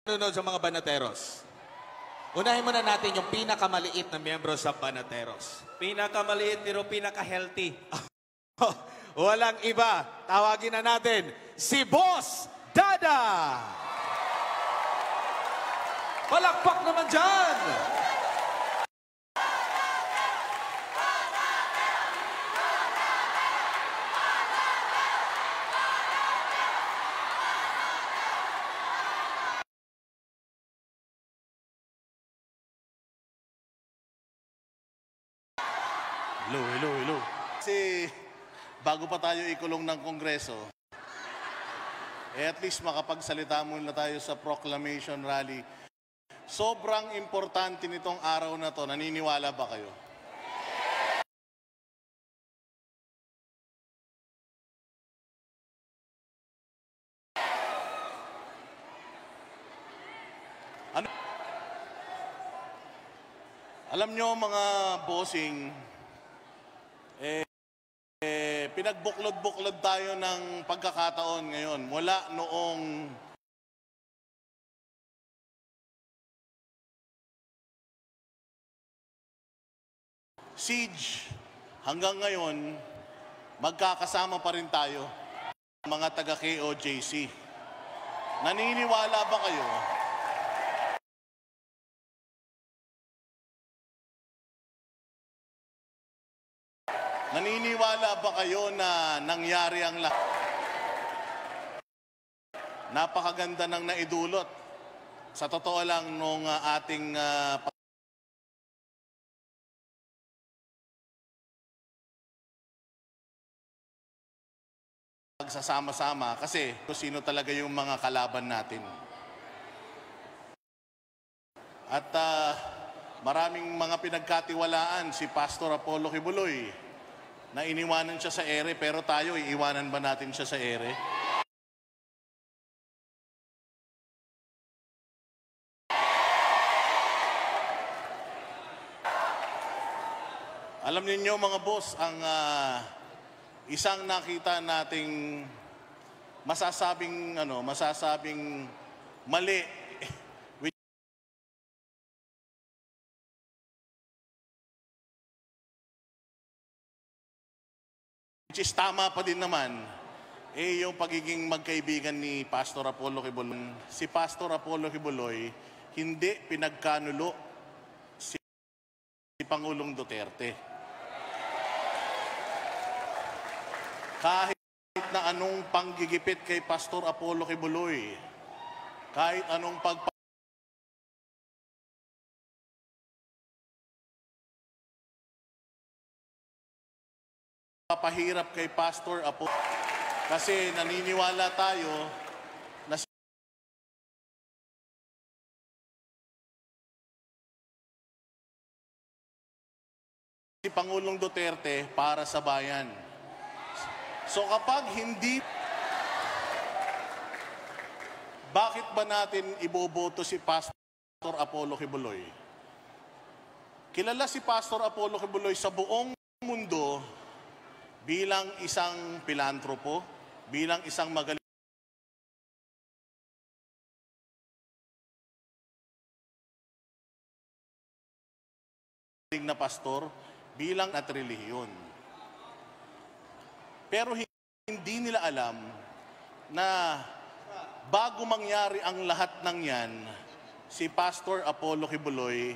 nunod sa mga banateros. Unahin muna natin yung pinakamaliit na miyembro sa banateros. Pinakamaliit pero pinaka-healthy. Walang iba. Tawagin na natin si Boss Dada. Palakpak naman dyan. Hello. Kasi bago pa tayo ikulong ng Kongreso, at least makapagsalita muna tayo sa proclamation rally. Sobrang importante nitong araw na to. Naniniwala ba kayo? Alam nyo mga bossing, pinagbuklod-buklod tayo ng pagkakataon ngayon mula noong siege hanggang ngayon, magkakasama pa rin tayo mga taga-KOJC. Naniniwala ba kayo? Naniniwala ba kayo na nangyari ang lahat? Napakaganda ng naidulot. Sa totoo lang nung ating pagsasama-sama kasi kung sino talaga yung mga kalaban natin. At maraming mga pinagkatiwalaan si Pastor Apollo Kibuloy na iniwanan siya sa ere, pero tayo, iiwanan ba natin siya sa ere? Alam niyo mga boss, ang isang nakita nating masasabing mali, which is tama pa din naman, yung pagiging magkaibigan ni Pastor Apollo Kibuloy. Si Pastor Apollo Kibuloy, hindi pinagkanulo si Pangulong Duterte. Kahit na anong panggigipit kay Pastor Apollo Kibuloy, kahit anong papahirap kay Pastor Apollo, kasi naniniwala tayo na si Pangulong Duterte para sa bayan. So kapag hindi, bakit ba natin iboboto si Pastor Apollo Kibuloy? Kilala si Pastor Apollo Kibuloy sa buong mundo bilang isang pilantropo, bilang isang magaling na pastor, bilang at relihiyon. Pero hindi nila alam na bago mangyari ang lahat ng yan, si Pastor Apollo Kibuloy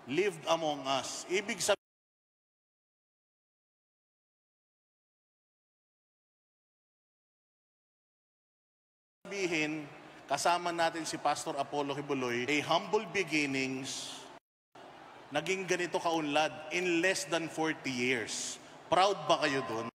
lived among us. Ibig sabihin, kasama natin si Pastor Apollo Kibuloy, a humble beginnings, naging ganito kaunlad in less than 40 years. Proud ba kayo dun?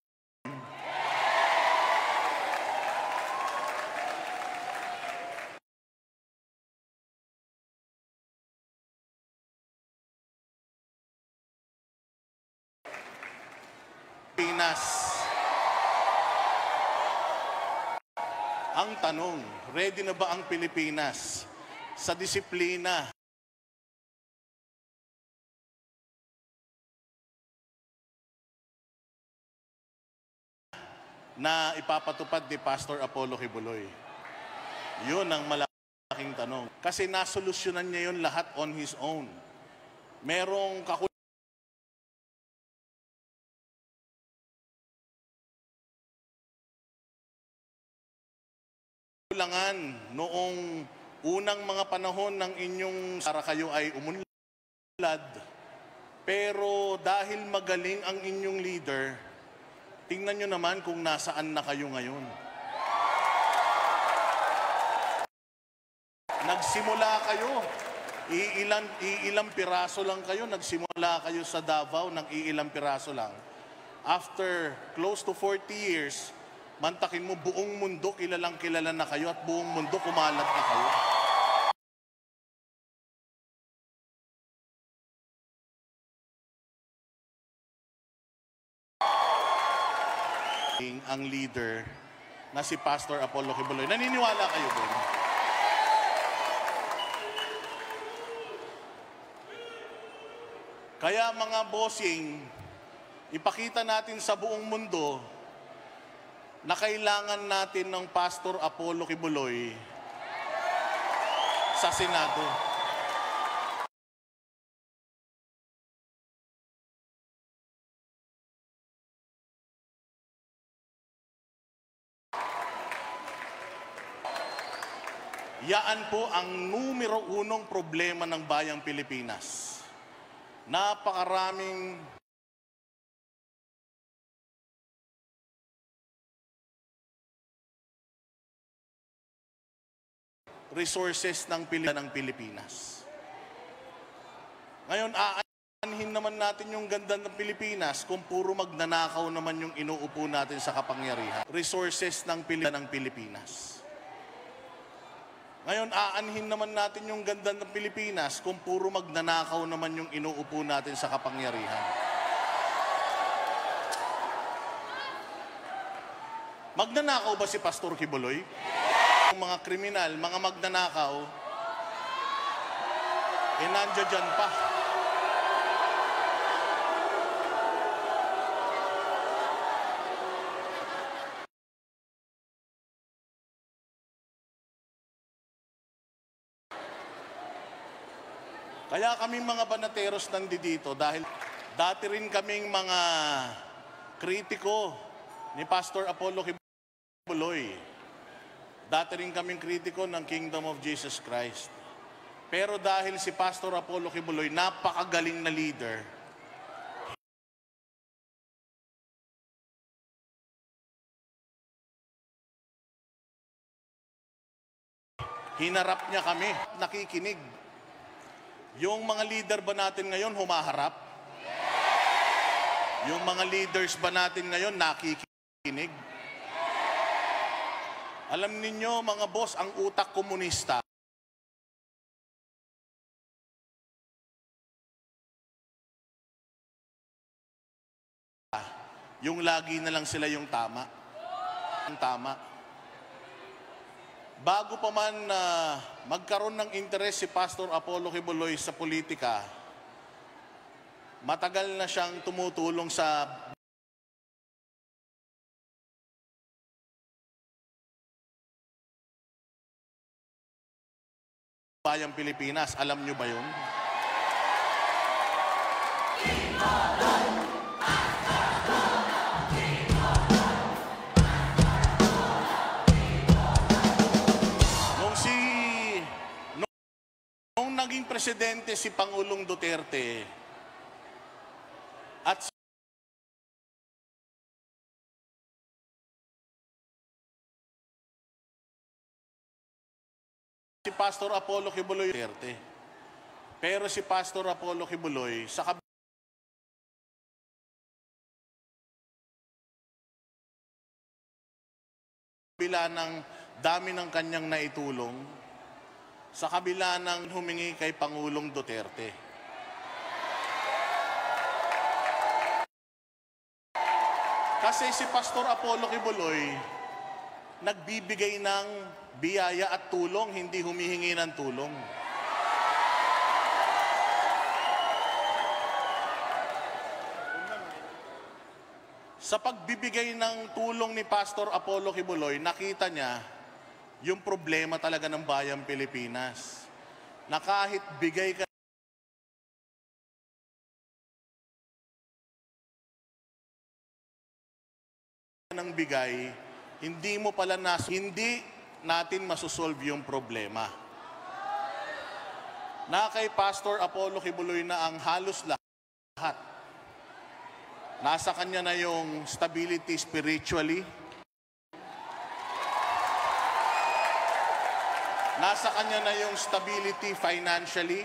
Pinas. Ang tanong, ready na ba ang Pilipinas sa disiplina na ipapatupad ni Pastor Apollo Kibuloy? Yun ang malaking aking tanong. Kasi nasolusyonan niya yun lahat on his own. Merong kakulangan noong unang mga panahon ng inyong para kayo ay umunlad. Pero dahil magaling ang inyong leader, tingnan nyo naman kung nasaan na kayo ngayon. Nagsimula kayo, iilang piraso lang kayo, nagsimula kayo sa Davao ng iilang piraso lang. After close to 40 years, mantakin mo buong mundo, kilalang kilala na kayo at buong mundo kumalat na kayo. Ang leader na si Pastor Apollo Kibuloy. Naniniwala kayo doon? Kaya mga bossing, ipakita natin sa buong mundo na kailangan natin ng Pastor Apollo Kibuloy sa Senado. Yaan po ang numero unong problema ng bayang Pilipinas. Napakaraming resources ng Pilipinas. Ngayon, aanhin naman natin yung ganda ng Pilipinas kung puro magnanakaw naman yung inuupo natin sa kapangyarihan. Resources ng Pilipinas. Ngayon, aanhin naman natin yung ganda ng Pilipinas kung puro magnanakaw naman yung inuupo natin sa kapangyarihan. Magnanakaw ba si Pastor Kibuloy? Yung mga kriminal, mga magnanakaw, nandiyan dyan pa. Kaya kami mga banateros nandito dahil dati rin kaming mga kritiko ni Pastor Apollo Kibuloy. Dati rin kaming kritiko ng Kingdom of Jesus Christ. Pero dahil si Pastor Apollo Kibuloy, napakagaling na leader, hinarap niya kami, nakikinig. Yung mga leader ba natin ngayon humaharap? Yung mga leaders ba natin ngayon nakikinig? Alam ninyo mga boss, ang utak komunista yung lagi na lang sila yung tama. Ang tama. Bago pa man magkaroon ng interes si Pastor Apollo Kibuloy sa politika, matagal na siyang tumutulong sa bayang Pilipinas. Alam niyo ba yun? Nung naging presidente si Pangulong Duterte at si Pastor Apollo Kibuloy Duterte. Pero si Pastor Apollo Kibuloy sa kabila ng dami ng kanyang naitulong, sa kabila ng humingi kay Pangulong Duterte. Kasi si Pastor Apollo Kibuloy, nagbibigay ng biyaya at tulong, hindi humihingi ng tulong. Sa pagbibigay ng tulong ni Pastor Apollo Kibuloy, nakita niya yung problema talaga ng bayang Pilipinas. Na kahit bigay ka ng bigay, hindi mo pala hindi natin masusolve yung problema. Na kay Pastor Apollo Kibuloy na ang halos lahat. Nasa kanya na yung stability spiritually. Nasa kanya na yung stability financially.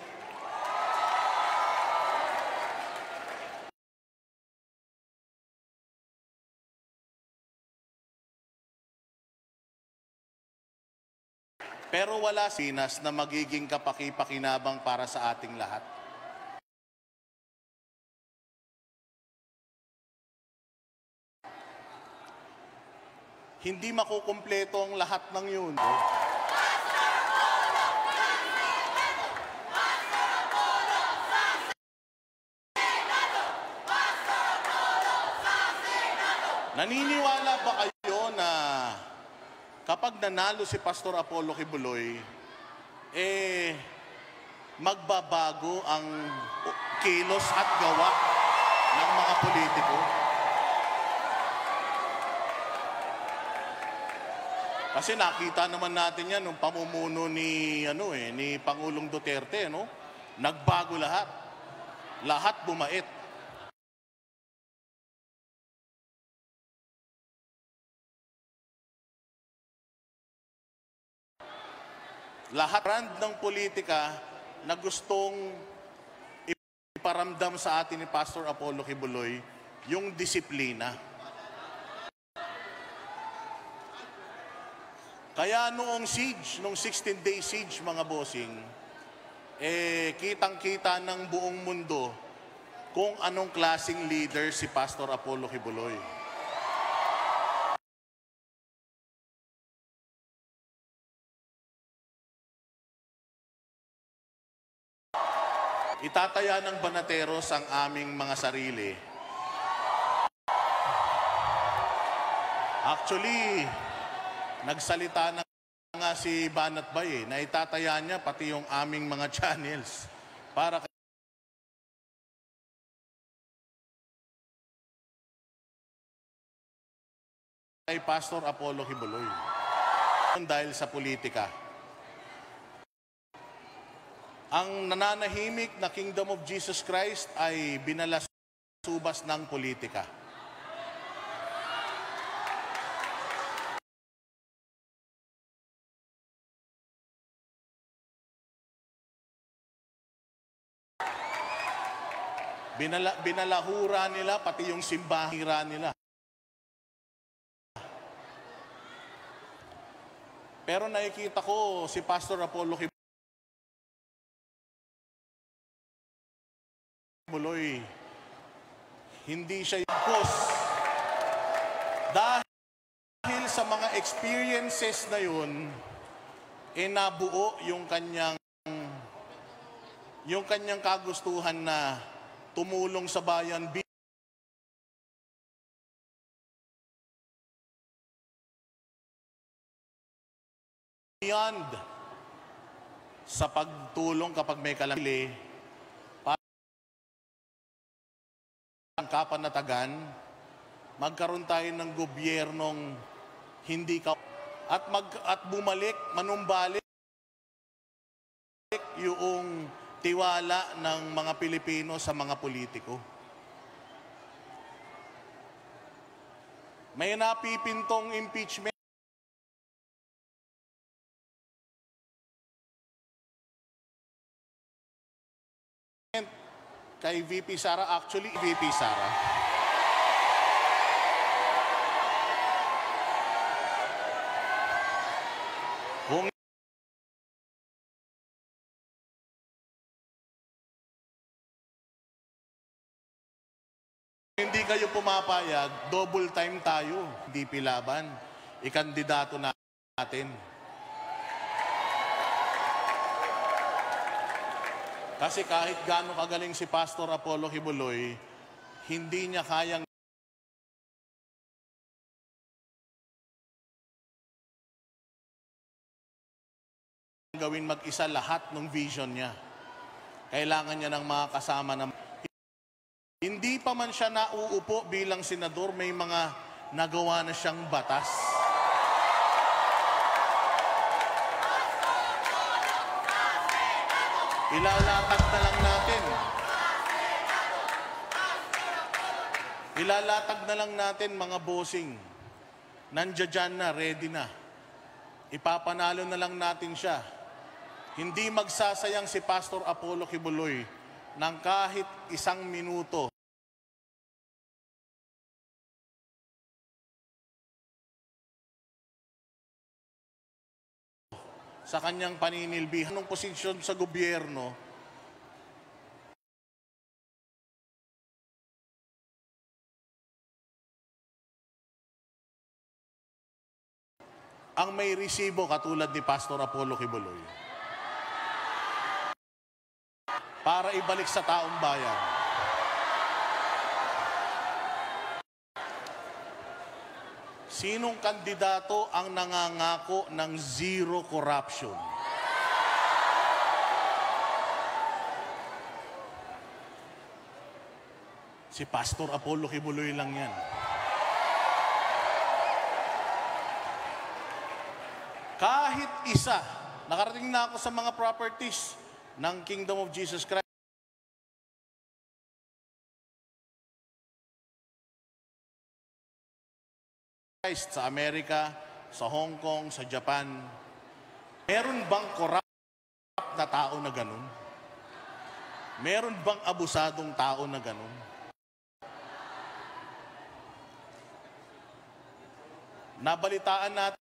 Pero wala sinas na magiging kapaki-pakinabang para sa ating lahat. Hindi makukumpleto ang lahat ng yun. Naniniwala ba kayo na kapag nanalo si Pastor Apollo Kibuloy, magbabago ang kilos at gawa ng mga politiko? Kasi nakita naman natin yan nung pamumuno ni Pangulong Duterte, no? Nagbago lahat. Lahat bumait. Lahat brand ng politika na gustong iparamdam sa atin ni Pastor Apollo Kibuloy yung disiplina. Kaya noong siege, noong 16-day siege mga bossing, kitang-kita ng buong mundo kung anong klaseng leader si Pastor Apollo Kibuloy. Itataya ng Banateros ang aming mga sarili. Actually, nagsalita na nga si Banat Bay na itataya niya pati yung aming mga channels para kay Pastor Apollo Kibuloy. Dahil sa politika. Ang nananahimik na Kingdom of Jesus Christ ay binalasubas ng politika. Binalahura nila, pati yung simbahira nila. Pero nakikita ko si Pastor Apollo Kibuloy, hindi siya boss. Dahil sa mga experiences na yun, nabuo yung kanyang kagustuhan na tumulong sa bayan beyond sa pagtulong kapag may kalamili, ang kapanatagan, magkaroon tayo ng gobyernong hindi at bumalik, manumbalik yung tiwala ng mga Pilipino sa mga politiko. May napipintong impeachment kay VP Sara, actually VP Sara. Kung hindi kayo pumapayag, double time tayo, DP Laban, ikandidato natin. Kasi kahit gaano kagaling si Pastor Apollo Kibuloy, hindi niya kayang gawin mag-isa lahat ng vision niya. Kailangan niya ng mga kasama na hindi pa man siya nauupo bilang senador, may mga nagawa na siyang batas. Ilalatag na lang natin. Ilalatag na lang natin, mga bossing. Nandiyan na, ready na. Ipapanalo na lang natin siya. Hindi magsasayang si Pastor Apollo Kibuloy ng kahit 1 minuto sa kanyang paninilbihan ng posisyon sa gobyerno. Ang may resibo katulad ni Pastor Apollo Kibuloy para ibalik sa taong bayan. Sinong kandidato ang nangangako ng zero corruption? Si Pastor Apollo Kibuloy lang yan. Kahit isa, nakarating na ako sa mga properties ng Kingdom of Jesus Christ. Sa Amerika, sa Hong Kong, sa Japan. Meron bang corrupt na tao na ganun? Meron bang abusadong tao na ganun? Nabalitaan natin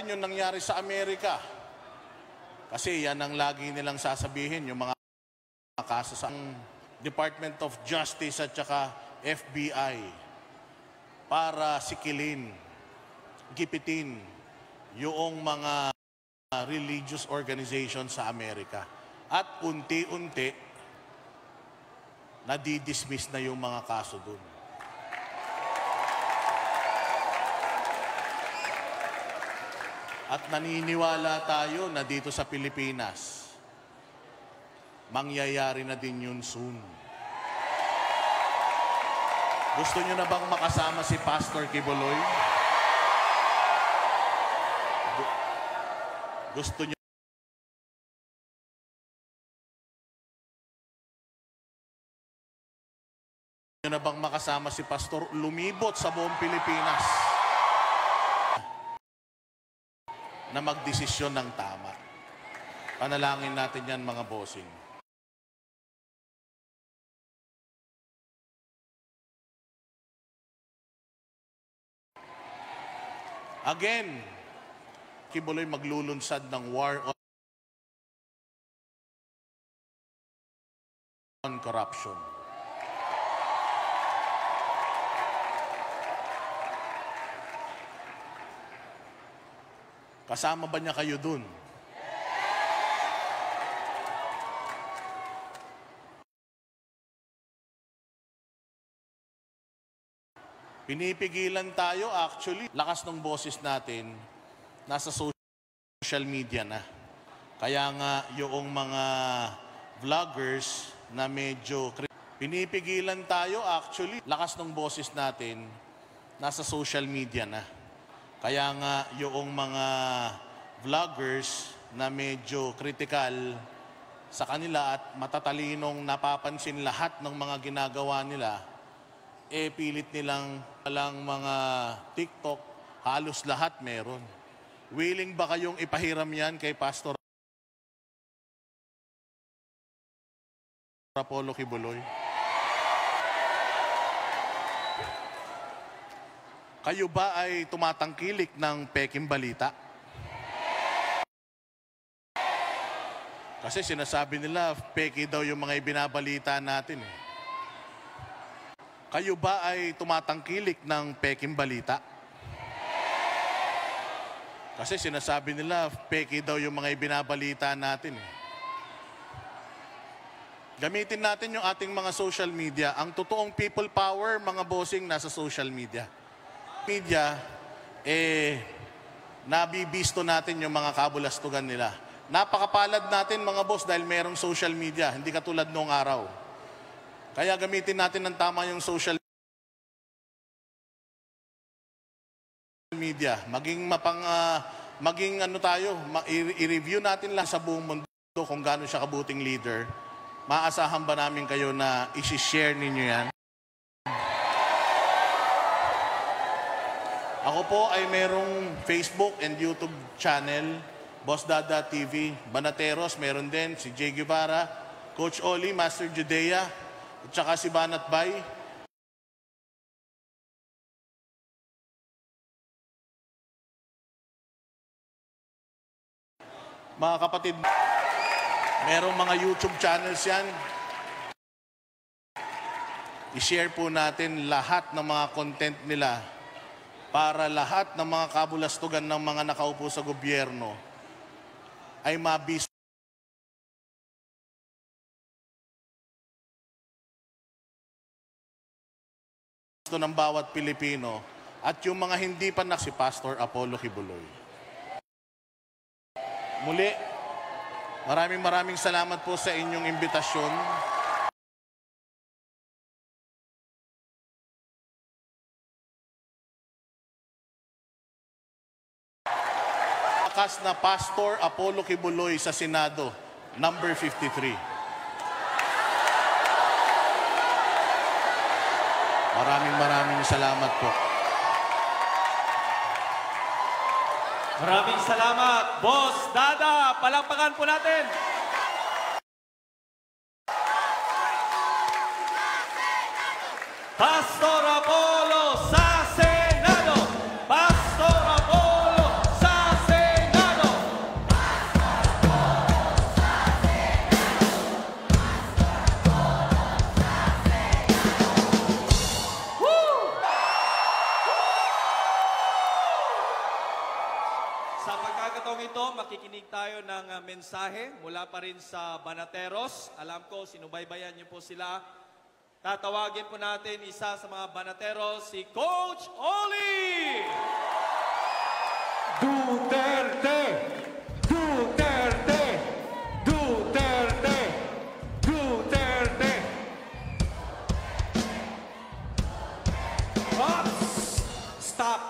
yung nangyari sa Amerika. Kasi yan ang lagi nilang sasabihin, yung mga kaso sa Department of Justice at saka FBI para sikilin, gipitin yung mga religious organizations sa Amerika. At unti-unti, nadidismiss na yung mga kaso dun. At naniniwala tayo na dito sa Pilipinas, mangyayari na din yun soon. Gusto nyo na bang makasama si Pastor Kibuloy? Gusto nyo na bang makasama si Pastor lumibot sa buong Pilipinas na magdesisyon ng tama? Panalangin natin yan, mga bossing. Again, Kibuloy maglulunsad ng war on corruption. Kasama ba niya kayo dun? Pinipigilan tayo, actually. Lakas ng boses natin, nasa social media na. Kaya nga, yung mga vloggers na medyo... Pinipigilan tayo, actually. Lakas ng boses natin, nasa social media na. Kaya nga, yung mga vloggers na medyo critical sa kanila at matatalinong napapansin lahat ng mga ginagawa nila, pilit nilang walang mga TikTok, halos lahat meron. Willing ba kayong ipahiram yan kay Pastor Apollo Kibuloy? Kayo ba ay tumatangkilik ng peking balita? Kasi sinasabi nila, peke daw yung mga ibinabalita natin. Kayo ba ay tumatangkilik ng peking balita? Kasi sinasabi nila, peke daw yung mga ibinabalita natin. Gamitin natin yung ating mga social media. Ang totoong people power, mga bossing, nasa social media. media, nabibisto natin yung mga kabulastugan nila. Napakapalad natin mga boss dahil merong social media, hindi katulad noong araw. Kaya gamitin natin ng tama yung social media. Maging ano tayo, i-review natin lang sa buong mundo kung gaano siya kabuting leader. Maaasahan ba namin kayo na isi-share ninyo yan? Ako po ay merong Facebook and YouTube channel, Boss Dada TV, Banateros, meron din si Jay Guevara, Coach Oli, Master Judea, at saka si Banat Bay. Mga kapatid, merong mga YouTube channels yan. I-share po natin lahat ng mga content nila para lahat ng mga kabulastugan ng mga nakaupo sa gobyerno ay mabisto ng bawat Pilipino at yung mga hindi pa si Pastor Apollo Kibuloy. Muli, maraming salamat po sa inyong imbitasyon. Na Pastor Apollo Kibuloy sa Senado, number 53. Maraming salamat po. Maraming salamat, Boss Dada. Palakpakan po natin. Pastor Apollo sa Senado. Pastor Apollo sa Senado. Sa pagkakataong ito, makikinig tayo ng mensahe mula pa rin sa Banateros. Alam ko, sinubaybayan niyo po sila. Tatawagin po natin isa sa mga Banateros, si Coach Oli! Duterte! Duterte! Duterte! Duterte! Ops! Stop!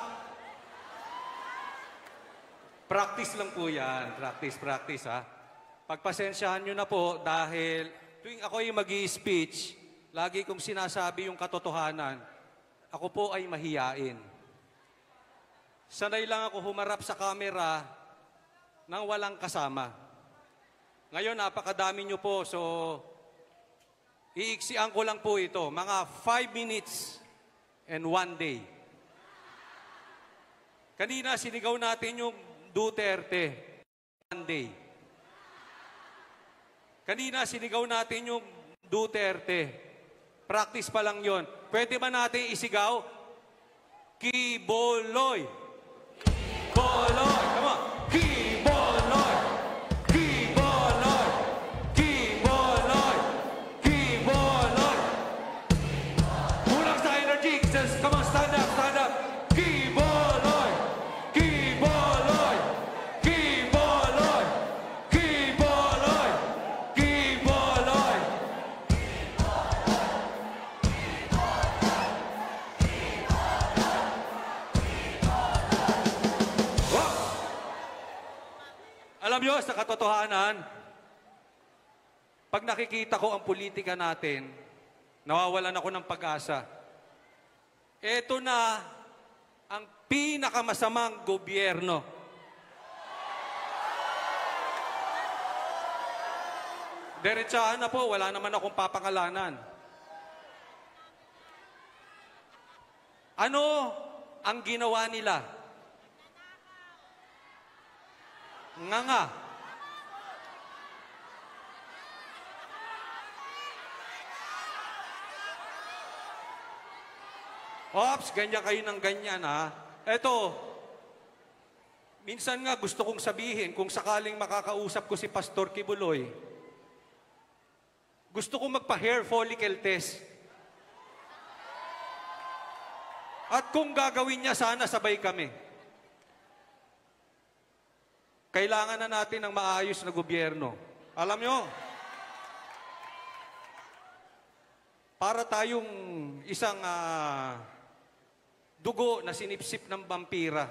Practice lang po yan. Practice ha. Pagpasensyahan nyo na po dahil tuwing ako yung mag-i-speech, lagi kong sinasabi yung katotohanan. Ako po ay mahiyain. Sanay lang ako humarap sa camera nang walang kasama. Ngayon, napakadami nyo po. So, iiksian ko lang po ito. Mga 5 minutes and 1 day. Kanina, sinigaw natin yung Duterte. 1 day. Kanina, sinigaw natin yung Duterte. Practice pa lang yon. Pwede ba natin isigaw? Kiboloy. Kiboloy. Come on. Kiboloy. Kiboloy. Kiboloy. Kiboloy. Kulang sa energy. Come on, stand up, stand up. Kiboloy. Kiboloy. Kiboloy. Kiboloy. Kiboloy. Alam nyo, sa katotohanan, pag nakikita ko ang politika natin, nawawalan ako ng pag-asa. Ito na ang pinakamasamang gobyerno. Diretsahan na po, wala naman akong papangalanan. Ano ang ginawa nila? Nga. Ops, ganyan kayo ng ganyan, ha? Eto, minsan nga gusto kong sabihin, kung sakaling makakausap ko si Pastor Kibuloy, gusto kong magpa-hair follicle test. At kung gagawin niya, sana sabay kami. Kailangan na natin ng maayos na gobyerno. Alam nyo, para tayong isang dugo na sinipsip ng vampira.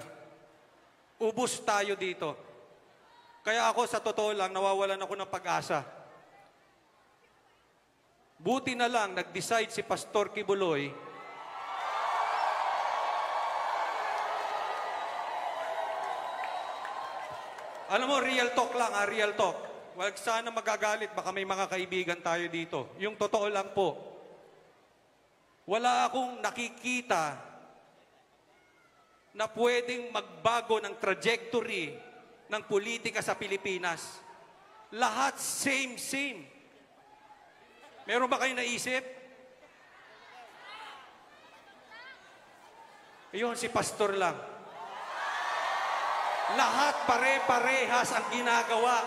Ubus tayo dito. Kaya ako sa totoo lang, nawawalan ako ng pag-asa. Buti na lang, nag-decide si Pastor Kibuloy alam mo, real talk lang, real talk. Huwag sana magagalit, baka may mga kaibigan tayo dito. Yung totoo lang po, wala akong nakikita na pwedeng magbago ng trajectory ng politika sa Pilipinas. Lahat same. Meron ba kayong naisip? Ayun, si Pastor lang. Lahat pare-parehas ang ginagawa.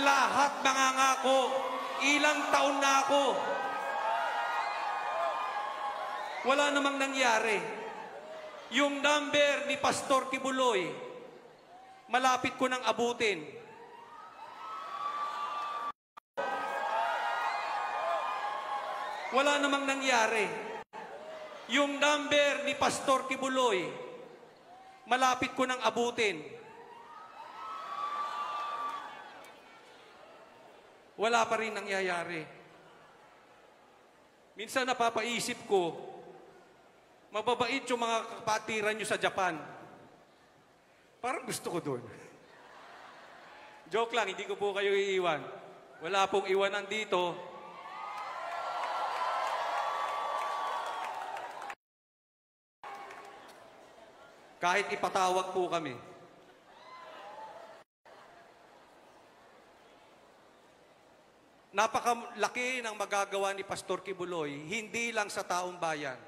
Lahat mangangako. Ilang taon na ako. Wala namang nangyari. Yung number ni Pastor Kibuloy, malapit ko nang abutin. Wala namang nangyari. Yung number ni Pastor Kibuloy, malapit ko nang abutin. Wala pa rin nangyayari. Minsan napapaisip ko, mababait yung mga kapatiran nyo sa Japan. Parang gusto ko doon. Joke lang, hindi ko po kayo iiwan. Wala pong iwanan dito. Kahit ipatawag po kami. Napakalaki ng magagawa ni Pastor Kibuloy, hindi lang sa taong bayan,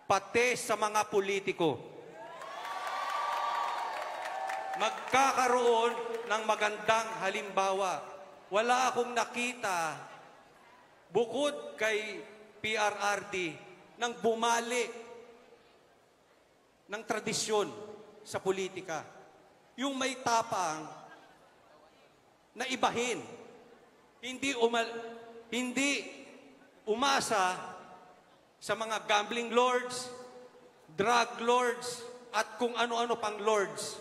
pati sa mga politiko. Magkakaroon ng magandang halimbawa. Wala akong nakita, bukod kay PRRD, nang bumalik ng tradisyon sa politika. Yung may tapang na ibahin. Hindi umasa sa mga gambling lords, drug lords, at kung ano-ano pang lords.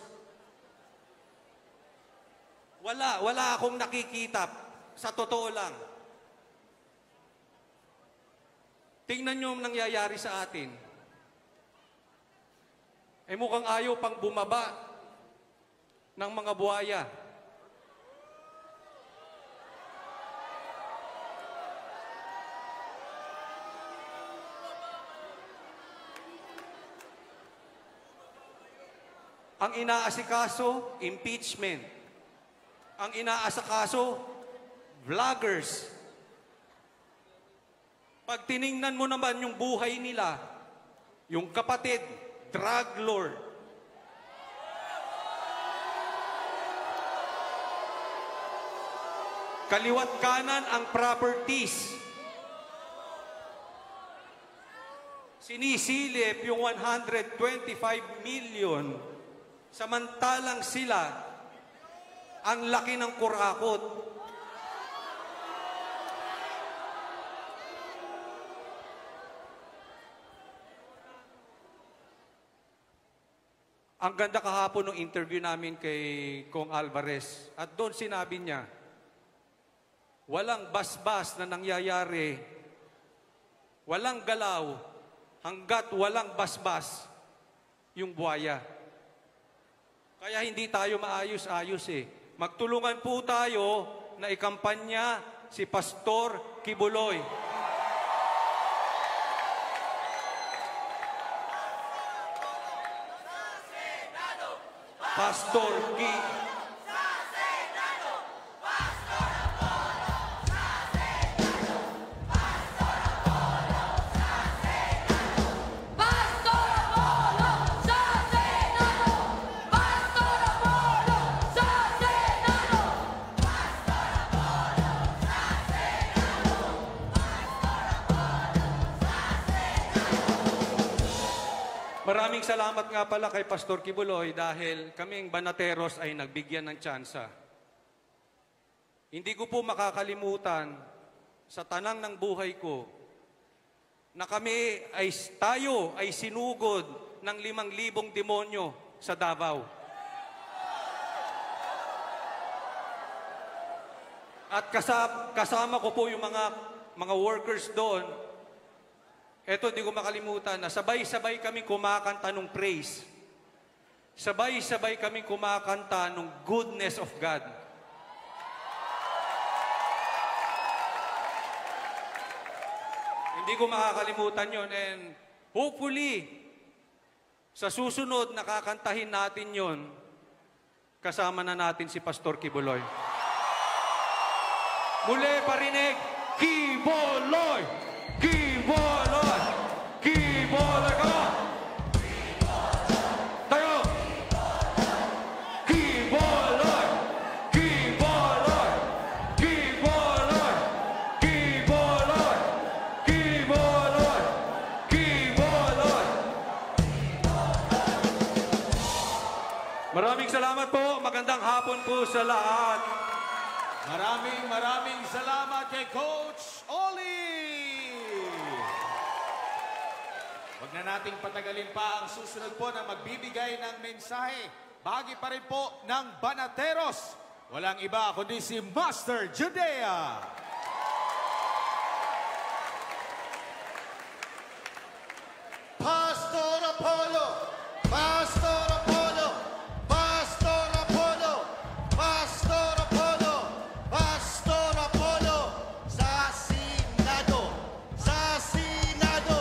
Wala akong nakikita. Sa totoo lang. Tingnan nyo ang nangyayari sa atin. Mukhang ayaw pang bumaba ng mga buhaya. Ang inaasikaso, impeachment. Ang inaasikaso, vloggers. Pag tiningnan mo naman yung buhay nila, yung kapatid, drug lord. Kaliwat kanan ang properties. Sinisilip yung 125 million. Samantalang sila, ang laki ng kurakot. Ang ganda kahapon ng interview namin kay Kong Alvarez. At doon sinabi niya, walang basbas na nangyayari, walang galaw, hanggat walang basbas yung buhaya. Kaya hindi tayo maayos-ayos eh. Magtulungan po tayo na ikampanya si Pastor Kibuloy. Pastor Kibuloy. salamat nga pala kay Pastor Kibuloy dahil kaming Banateros ay nagbigyan ng tsansa. Hindi ko po makakalimutan sa tanang ng buhay ko na tayo ay sinugod ng 5,000 demonyo sa Davao. At kasama ko po yung mga workers doon. Eto, di ko makalimutan na sabay-sabay kami kumakanta ng praise. Sabay-sabay kami kumakanta ng goodness of God. Hindi ko makakalimutan yon, and hopefully, sa susunod nakakantahin natin yon, kasama na natin si Pastor Kibuloy. Muli parinig, Kibuloy! Kibuloy! Kibuloy ka! Tayo! Kibuloy! Kibuloy! Kibuloy! Kibuloy! Kibuloy! Kibuloy! Maraming salamat po. Magandang hapon po sa lahat. Maraming salamat kay Coach Oli! Huwag na nating patagalin pa ang susunod po na magbibigay ng mensahe. Bahagi pa rin po ng Banateros. Walang iba kundi si Master Judea. Pastor Apollo! Pastor Apollo! Pastor Apollo! Pastor Apollo! Pastor Apollo! Sa Senado! Sa Senado!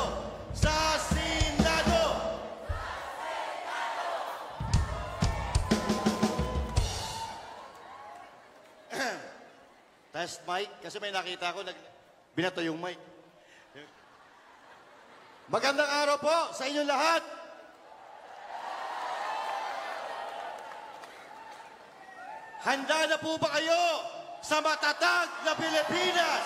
Sa Senado! Test mic, kasi may nakita ko, binato yung mic. Magandang araw po sa inyong lahat. Handa na po ba kayo sa matatag na Pilipinas?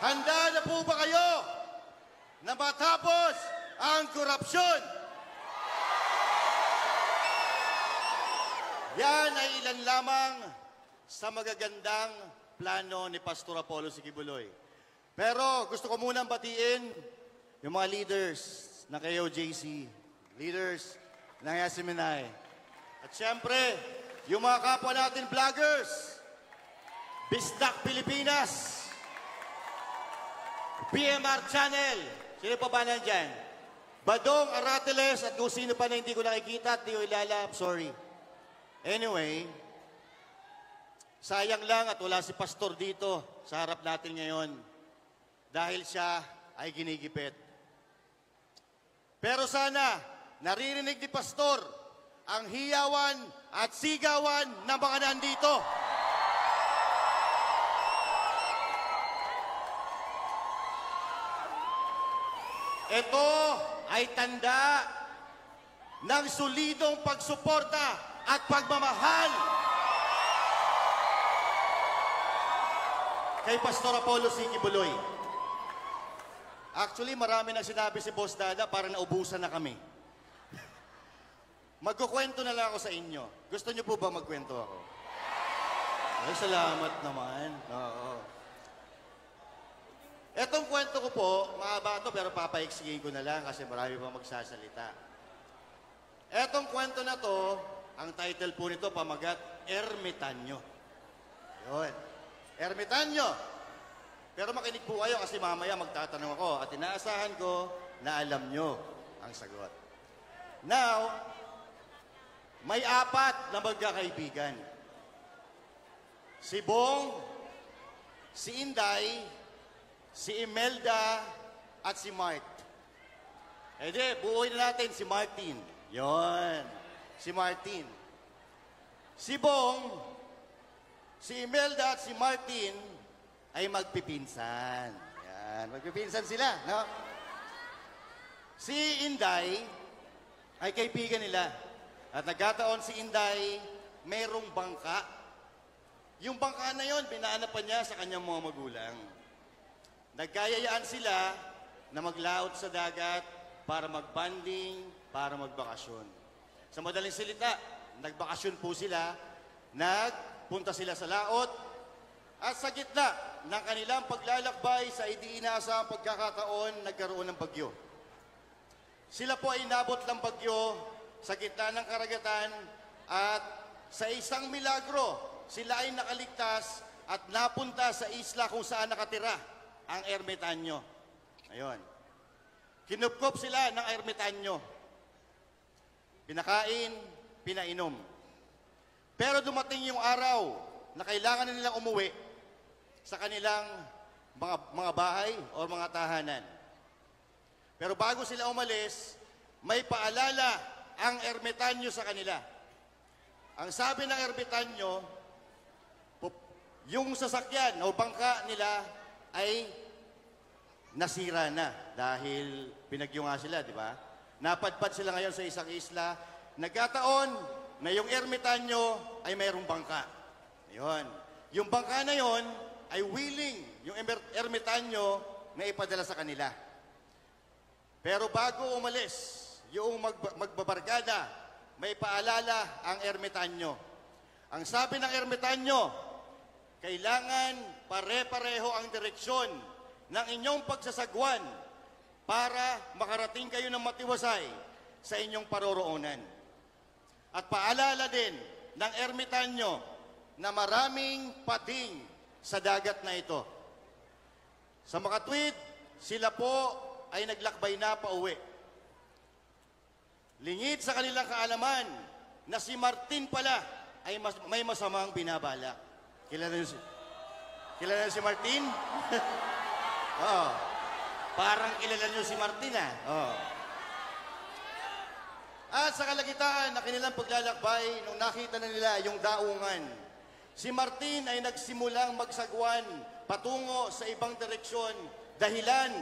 Handa na po ba kayo na matapos ang korupsyon? Yan ay ilan lamang sa magagandang plano ni Pastor Apollo Sikibuloy. Pero gusto ko munang batiin yung mga leaders ng KOJC, leaders ng Yaseminay. At syempre, yung mga kapwa natin vloggers, Bisdak Pilipinas, PMR Channel, sino pa ba nandyan? Badong Arateles at kung sino pa na hindi ko nakikita at di ko ilala, sorry. Anyway, sayang lang at wala si Pastor dito sa harap natin ngayon dahil siya ay ginigipit. Pero sana, naririnig ni Pastor ang hiyawan at sigawan ng mga nandito. Ito ay tanda ng solidong pagsuporta at pagmamahal kay Pastor Apollo Sikibuloy. Actually, marami nang sinabi si Boss Dada para naubusan na kami. Magkukwento na lang ako sa inyo. Gusto niyo po ba magkwento ako? Ay, salamat naman. Oo. Etong kwento ko po, mahaba ito pero papaiksikin ko na lang kasi marami pa magsasalita. Etong kwento na to, ang title po nito, pamagat, Ermitanyo. Yun. Ermitanyo. Pero makinig po kayo kasi mamaya magtatanong ako at inaasahan ko na alam nyo ang sagot. Now, may 4 na magkakaibigan. Si Bong, si Inday, si Imelda, at si Mart. E di, buuin na natin si Martin. Yon, si Martin. Si Bong, si Imelda at si Martin ay magpipinsan. Yan, magpipinsan sila, no? Si Inday ay kaibigan nila. At nagkataon si Inday, mayroong bangka. Yung bangka na yon, binaanapan niya sa kanyang mga magulang. Nagkayayaan sila na maglaot sa dagat para magbanding, para magbakasyon. Sa madaling salita, nagbakasyon po sila, nagpunta sila sa laot, at sa gitna ng kanilang paglalakbay sa idiinasang pagkakataon, nagkaroon ng bagyo. Sila po ay inabot ng bagyo sa gitna ng karagatan at sa isang milagro, sila ay nakaligtas at napunta sa isla kung saan nakatira ang ermitanyo. Ayun. Kinupkop sila ng ermitanyo. Pinakain, pinainom. Pero dumating yung araw na kailangan na nilang umuwi sa kanilang mga bahay o mga tahanan. Pero bago sila umalis, may paalala ang ermitanyo sa kanila. Ang sabi ng ermitanyo, yung sasakyan o bangka nila ay nasira na dahil pinagyo nga sila, di ba? Napadpad sila ngayon sa isang isla. Nagkataon na yung ermitanyo ay mayroong bangka. Ayun. Yung bangka na yon ay willing yung ermitanyo na ipadala sa kanila. Pero bago umalis, yung magbabarkada, may paalala ang ermitanyo. Ang sabi ng ermitanyo, kailangan pare-pareho ang direksyon ng inyong pagsasagwan para makarating kayo ng matiwasay sa inyong paroroonan. At paalala din ng ermitanyo na maraming pating sa dagat na ito. Sa makatwid, sila po ay naglakbay na pauwi. Lingid sa kanilang kaalaman na si Martin pala ay may masamang binabalak. Kilala niyo si Martin? Oo. Parang kilala niyo si Martin, ah. Oo. At sa kalagitan na kanilang paglalakbay, nung nakita na nila yung daungan, si Martin ay nagsimulang magsagwan patungo sa ibang direksyon, dahilan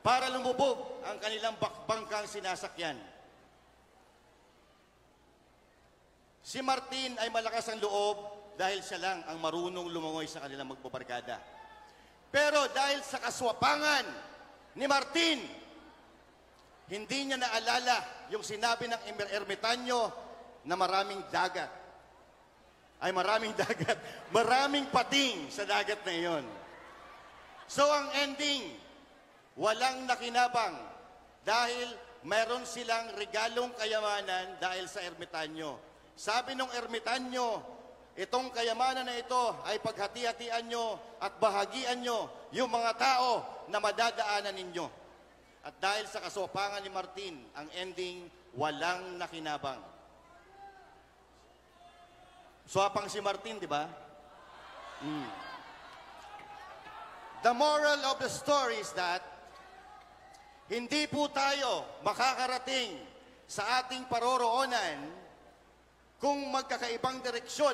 para lumubog ang kanilang bangkang sinasakyan. Si Martin ay malakas ang loob dahil siya lang ang marunong lumangoy sa kanilang magbabarkada. Pero dahil sa kaswapangan ni Martin, hindi niya naalala yung sinabi ng ermitanyo na maraming dagat. Ay maraming dagat, maraming pating sa dagat na iyon. So ang ending, walang nakinabang dahil mayroon silang regalong kayamanan dahil sa ermitanyo. Sabi ng ermitanyo, itong kayamanan na ito ay paghati-hatian nyo at bahagian nyo yung mga tao na madadaanan ninyo. At dahil sa kasopangan ni Martin, ang ending, walang nakinabang. Swapang si Martin, di ba? The moral of the story is that hindi po tayo makakarating sa ating paroroonan kung magkakaibang direksyon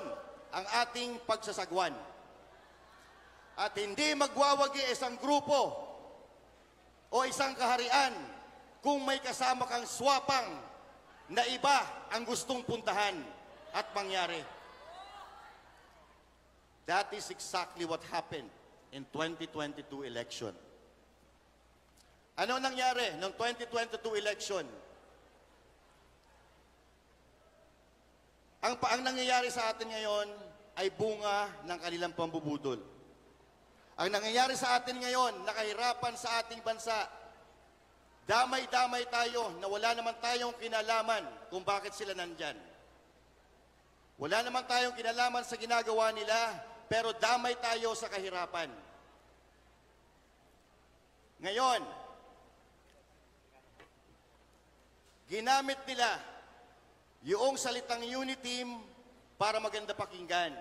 ang ating pagsasagwan. At hindi magwawagi isang grupo o isang kaharian kung may kasama kang swapang na iba ang gustong puntahan at mangyari. That is exactly what happened in 2022 election. Ano nangyari ng 2022 election? Ang nangyayari sa atin ngayon ay bunga ng kanilang pambubudol. Ang nangyayari sa atin ngayon, nakahirapan sa ating bansa, damay-damay tayo na wala naman tayong kinalaman kung bakit sila nandyan. Wala naman tayong kinalaman sa ginagawa nila, pero damay tayo sa kahirapan. Ngayon, ginamit nila yung salitang unity para maganda pakinggan.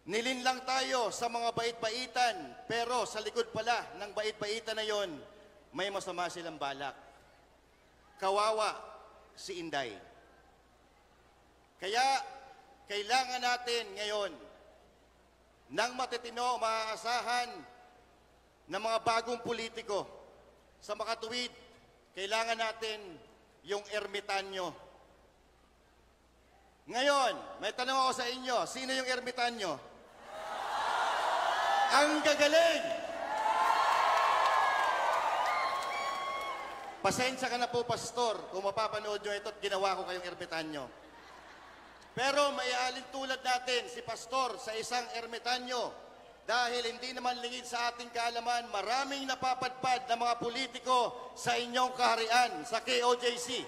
Nilinlang tayo sa mga bait-baitan, pero sa likod pala ng bait-baitan na yon, may masama silang balak. Kawawa si Inday. Kaya, kailangan natin ngayon ng matitino, maaasahan ng mga bagong politiko. Sa makatuwid, kailangan natin yung ermitanyo. Ngayon, may tanong ako sa inyo, sino yung ermitanyo? Ang gagaling! Pasensya ka na po, Pastor, kung mapapanood nyo ito at ginawa ko kayong ermitanyo. Pero may alin tulad natin, si Pastor, sa isang ermitanyo. Dahil hindi naman lingid sa ating kaalaman, maraming napapadpad na mga politiko sa inyong kaharian, sa KOJC.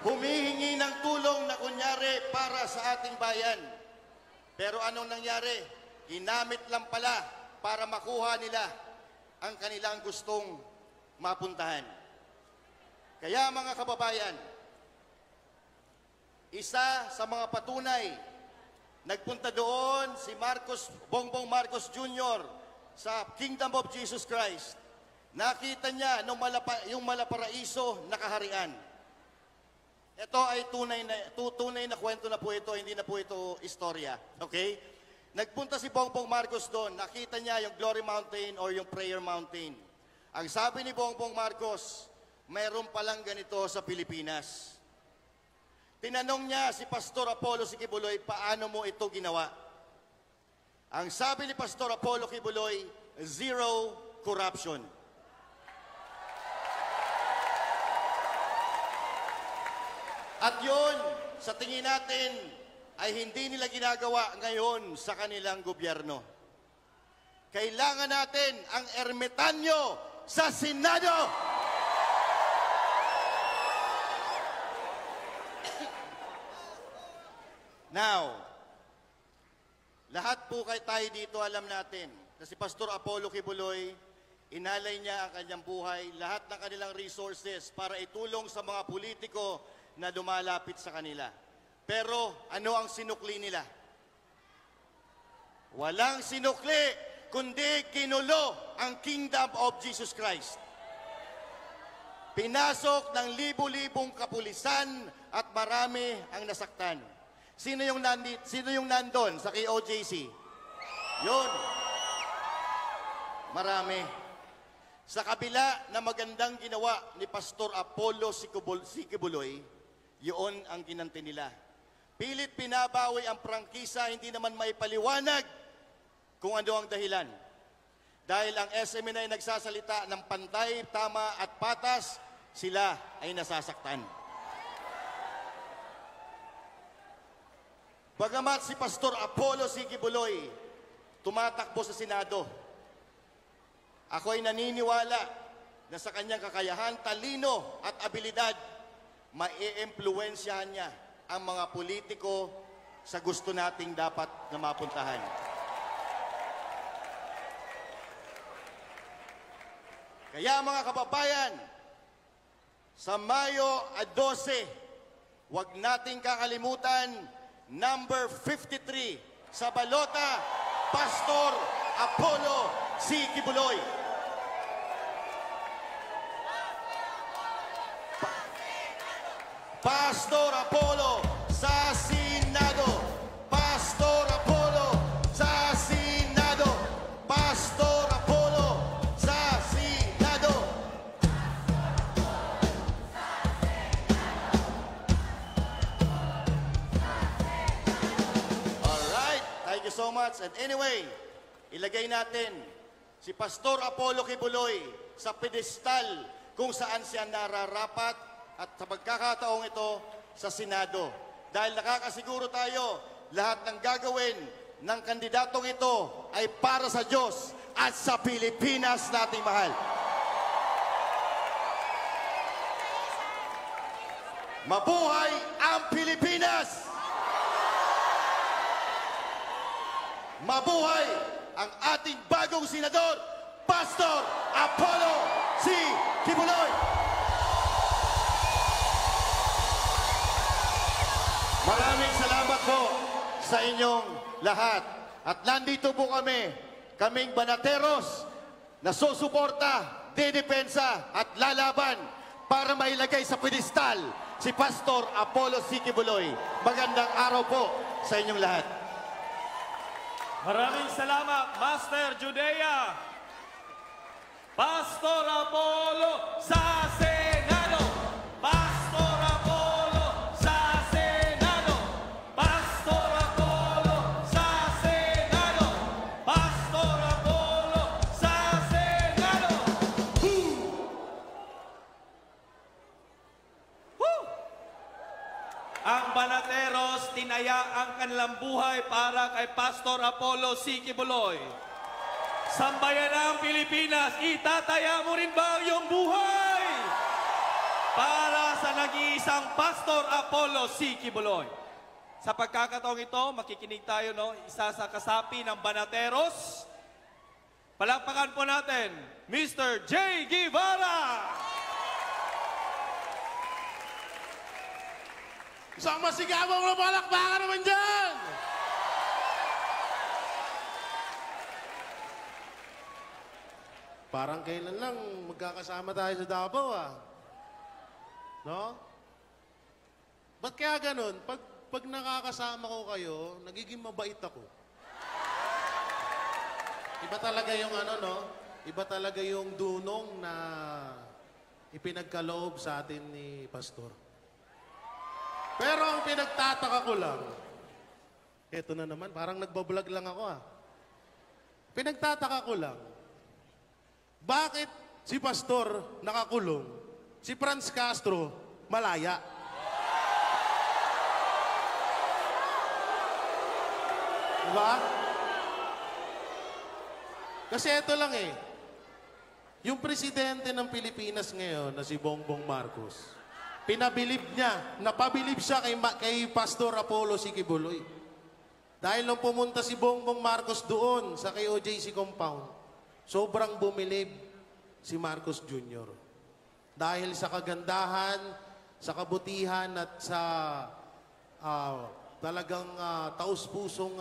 Humihingi ng tulong na kunyari para sa ating bayan. Pero anong nangyari? Ginamit lang pala para makuha nila ang kanilang gustong mapuntahan. Kaya mga kababayan, isa sa mga patunay, nagpunta doon si Bongbong Marcos Jr. sa Kingdom of Jesus Christ. Nakita niya yung Malaparaiso na kaharian. Ito ay tunay na kwento na po ito, hindi na po ito istorya. Okay? Nagpunta si Bongbong Marcos doon, nakita niya yung Glory Mountain or yung Prayer Mountain. Ang sabi ni Bongbong Marcos, mayroon palang ganito sa Pilipinas. Tinanong niya si Pastor Apollo Sikibuloy, paano mo ito ginawa? Ang sabi ni Pastor Apollo Kibuloy, zero corruption. At yun, sa tingin natin, ay hindi nila ginagawa ngayon sa kanilang gobyerno. Kailangan natin ang ermitanyo sa Senado. Now, lahat po tayo dito alam natin na si Pastor Apollo Kibuloy, inalay niya ang kanyang buhay, lahat ng kanilang resources para itulong sa mga politiko na lumalapit sa kanila. Pero ano ang sinukli nila? Walang sinukli, kundi kinulo ang Kingdom of Jesus Christ. Pinasok ng libu-libong kapulisan at marami ang nasaktan. Sino yung nandun sa KOJC? Yun. Marami. Sa kabila na magandang ginawa ni Pastor Apollo Sikibuloy, yun ang ginanti nila. Pilit pinabawi ang prangkisa, hindi naman may paliwanag kung ano ang dahilan. Dahil ang SMNI nagsasalita ng pantay, tama at patas, sila ay nasasaktan. Bagamat si Pastor Apollo Sikibuloy tumatakbo sa Senado, ako ay naniniwala na sa kanyang kakayahan, talino at abilidad, mai-impluwensyahan niya ang mga politiko sa gusto nating dapat na mapuntahan. Kaya mga kababayan, sa Mayo 12, huwag nating kakalimutan, number 53 sa balota, Pastor Apollo Sikibuloy. Pastor Apollo sa Senado. Pastor Apollo sa Senado. Pastor Apollo sa Senado. Alright, thank you so much. And anyway, ilagay natin si Pastor Apollo Kibuloy sa pedestal kung saan siya nararapat at sa pagkakataong ito sa Senado. Dahil nakakasiguro tayo, lahat ng gagawin ng kandidatong ito ay para sa Diyos at sa Pilipinas nating mahal. Mabuhay ang Pilipinas! Mabuhay ang ating bagong senador, Pastor Apollo Sikibuloy! Maraming salamat po sa inyong lahat. At nandito po kaming Banateros na susuporta, didepensa at lalaban para mailagay sa pedestal si Pastor Apollo Sikibuloy. Magandang araw po sa inyong lahat. Maraming salamat, Master Judea. Pastor Apollo sa Senado. Pastor Apollo sa Senado. Pastor Apollo sa Senado. Pastor Apollo sa Senado. Banateros tinaya ang kanilang buhay para kay Pastor Apollo C. Kibuloy. Sambayanang Pilipinas, itataya mo rin ba ang iyong buhay para sa nag-iisang Pastor Apollo C. Kibuloy? Sa pagkakataong ito, makikinig tayo, no? Isa sa kasapi ng Banateros. Palakpakan po natin, Mr. J. Guevara! Isang masigabong palakpakan naman dyan! Parang kailan lang magkakasama tayo sa Davao, ah. No? Ba't kaya ganun? Pag nakakasama ko kayo, nagiging mabait ako. Iba talaga yung ano, no? Iba talaga yung dunong na ipinagkaloob sa atin ni Pastor. Pero ang pinagtataka ko lang, eto na naman, parang nagbablog lang ako, ah. Pinagtataka ko lang, bakit si Pastor nakakulong, si Franz Castro malaya? Diba? Kasi ito lang eh. Yung presidente ng Pilipinas ngayon na si Bongbong Marcos, pinabilib niya, napabilib siya kay Pastor Apollo C. Kibuloy. Dahil nung pumunta si Bongbong Marcos doon sa kay OJC compound, sobrang bumilib si Marcos Jr. Dahil sa kagandahan, sa kabutihan at sa talagang taus-pusong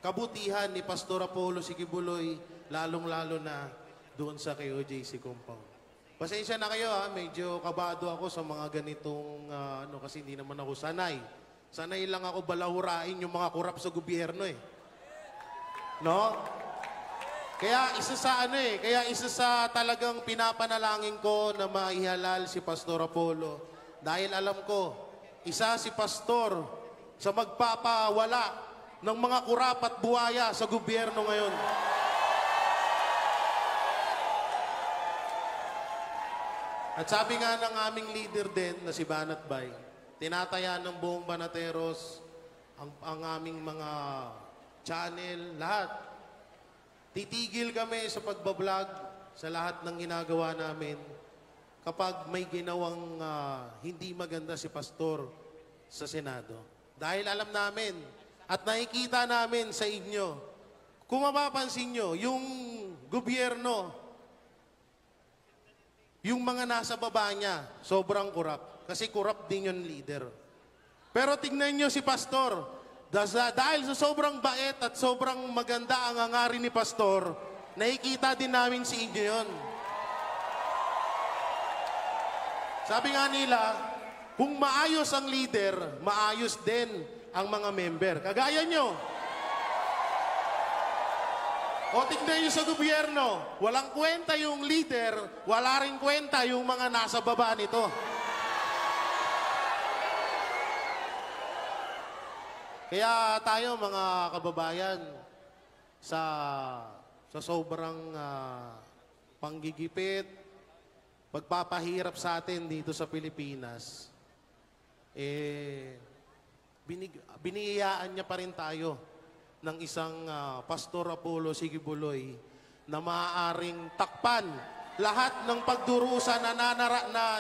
kabutihan ni Pastor Apollo C. Kibuloy, lalong-lalo na doon sa kay OJC compound. Pasensya na kayo, ha, medyo kabado ako sa mga ganitong kasi hindi naman ako sanay. Sanay lang ako balahurain yung mga kurap sa gobyerno eh. No? Kaya isa sa talagang pinapanalangin ko na maihalal si Pastor Apollo. Dahil alam ko, isa si Pastor sa magpapawala ng mga kurap at buwaya sa gobyerno ngayon. At sabi nga ng aming leader din na si Banat Bay, tinataya ng buong Banateros ang aming mga channel, lahat. Titigil kami sa pagbablog sa lahat ng ginagawa namin kapag may ginawang hindi maganda si Pastor sa Senado. Dahil alam namin at nakikita namin sa inyo, kung mapapansin nyo, yung gobyerno, yung mga nasa baba niya, sobrang kurap. Kasi kurap din yung leader. Pero tignan nyo si Pastor. Dahil sa sobrang bait at sobrang maganda ang hangarin ni Pastor, nakikita din namin si inyo yun. Sabi nga nila, kung maayos ang leader, maayos din ang mga member. Kagaya nyo. O tignan nyo sa gobyerno, walang kwenta yung leader, wala rin kwenta yung mga nasa baba nito. Kaya tayo mga kababayan, sa sobrang panggigipit, pagpapahirap sa atin dito sa Pilipinas, biniyayaan niya pa rin tayo ng isang Pastor Apollo C. Kibuloy na maaaring takpan lahat ng pagdurusa na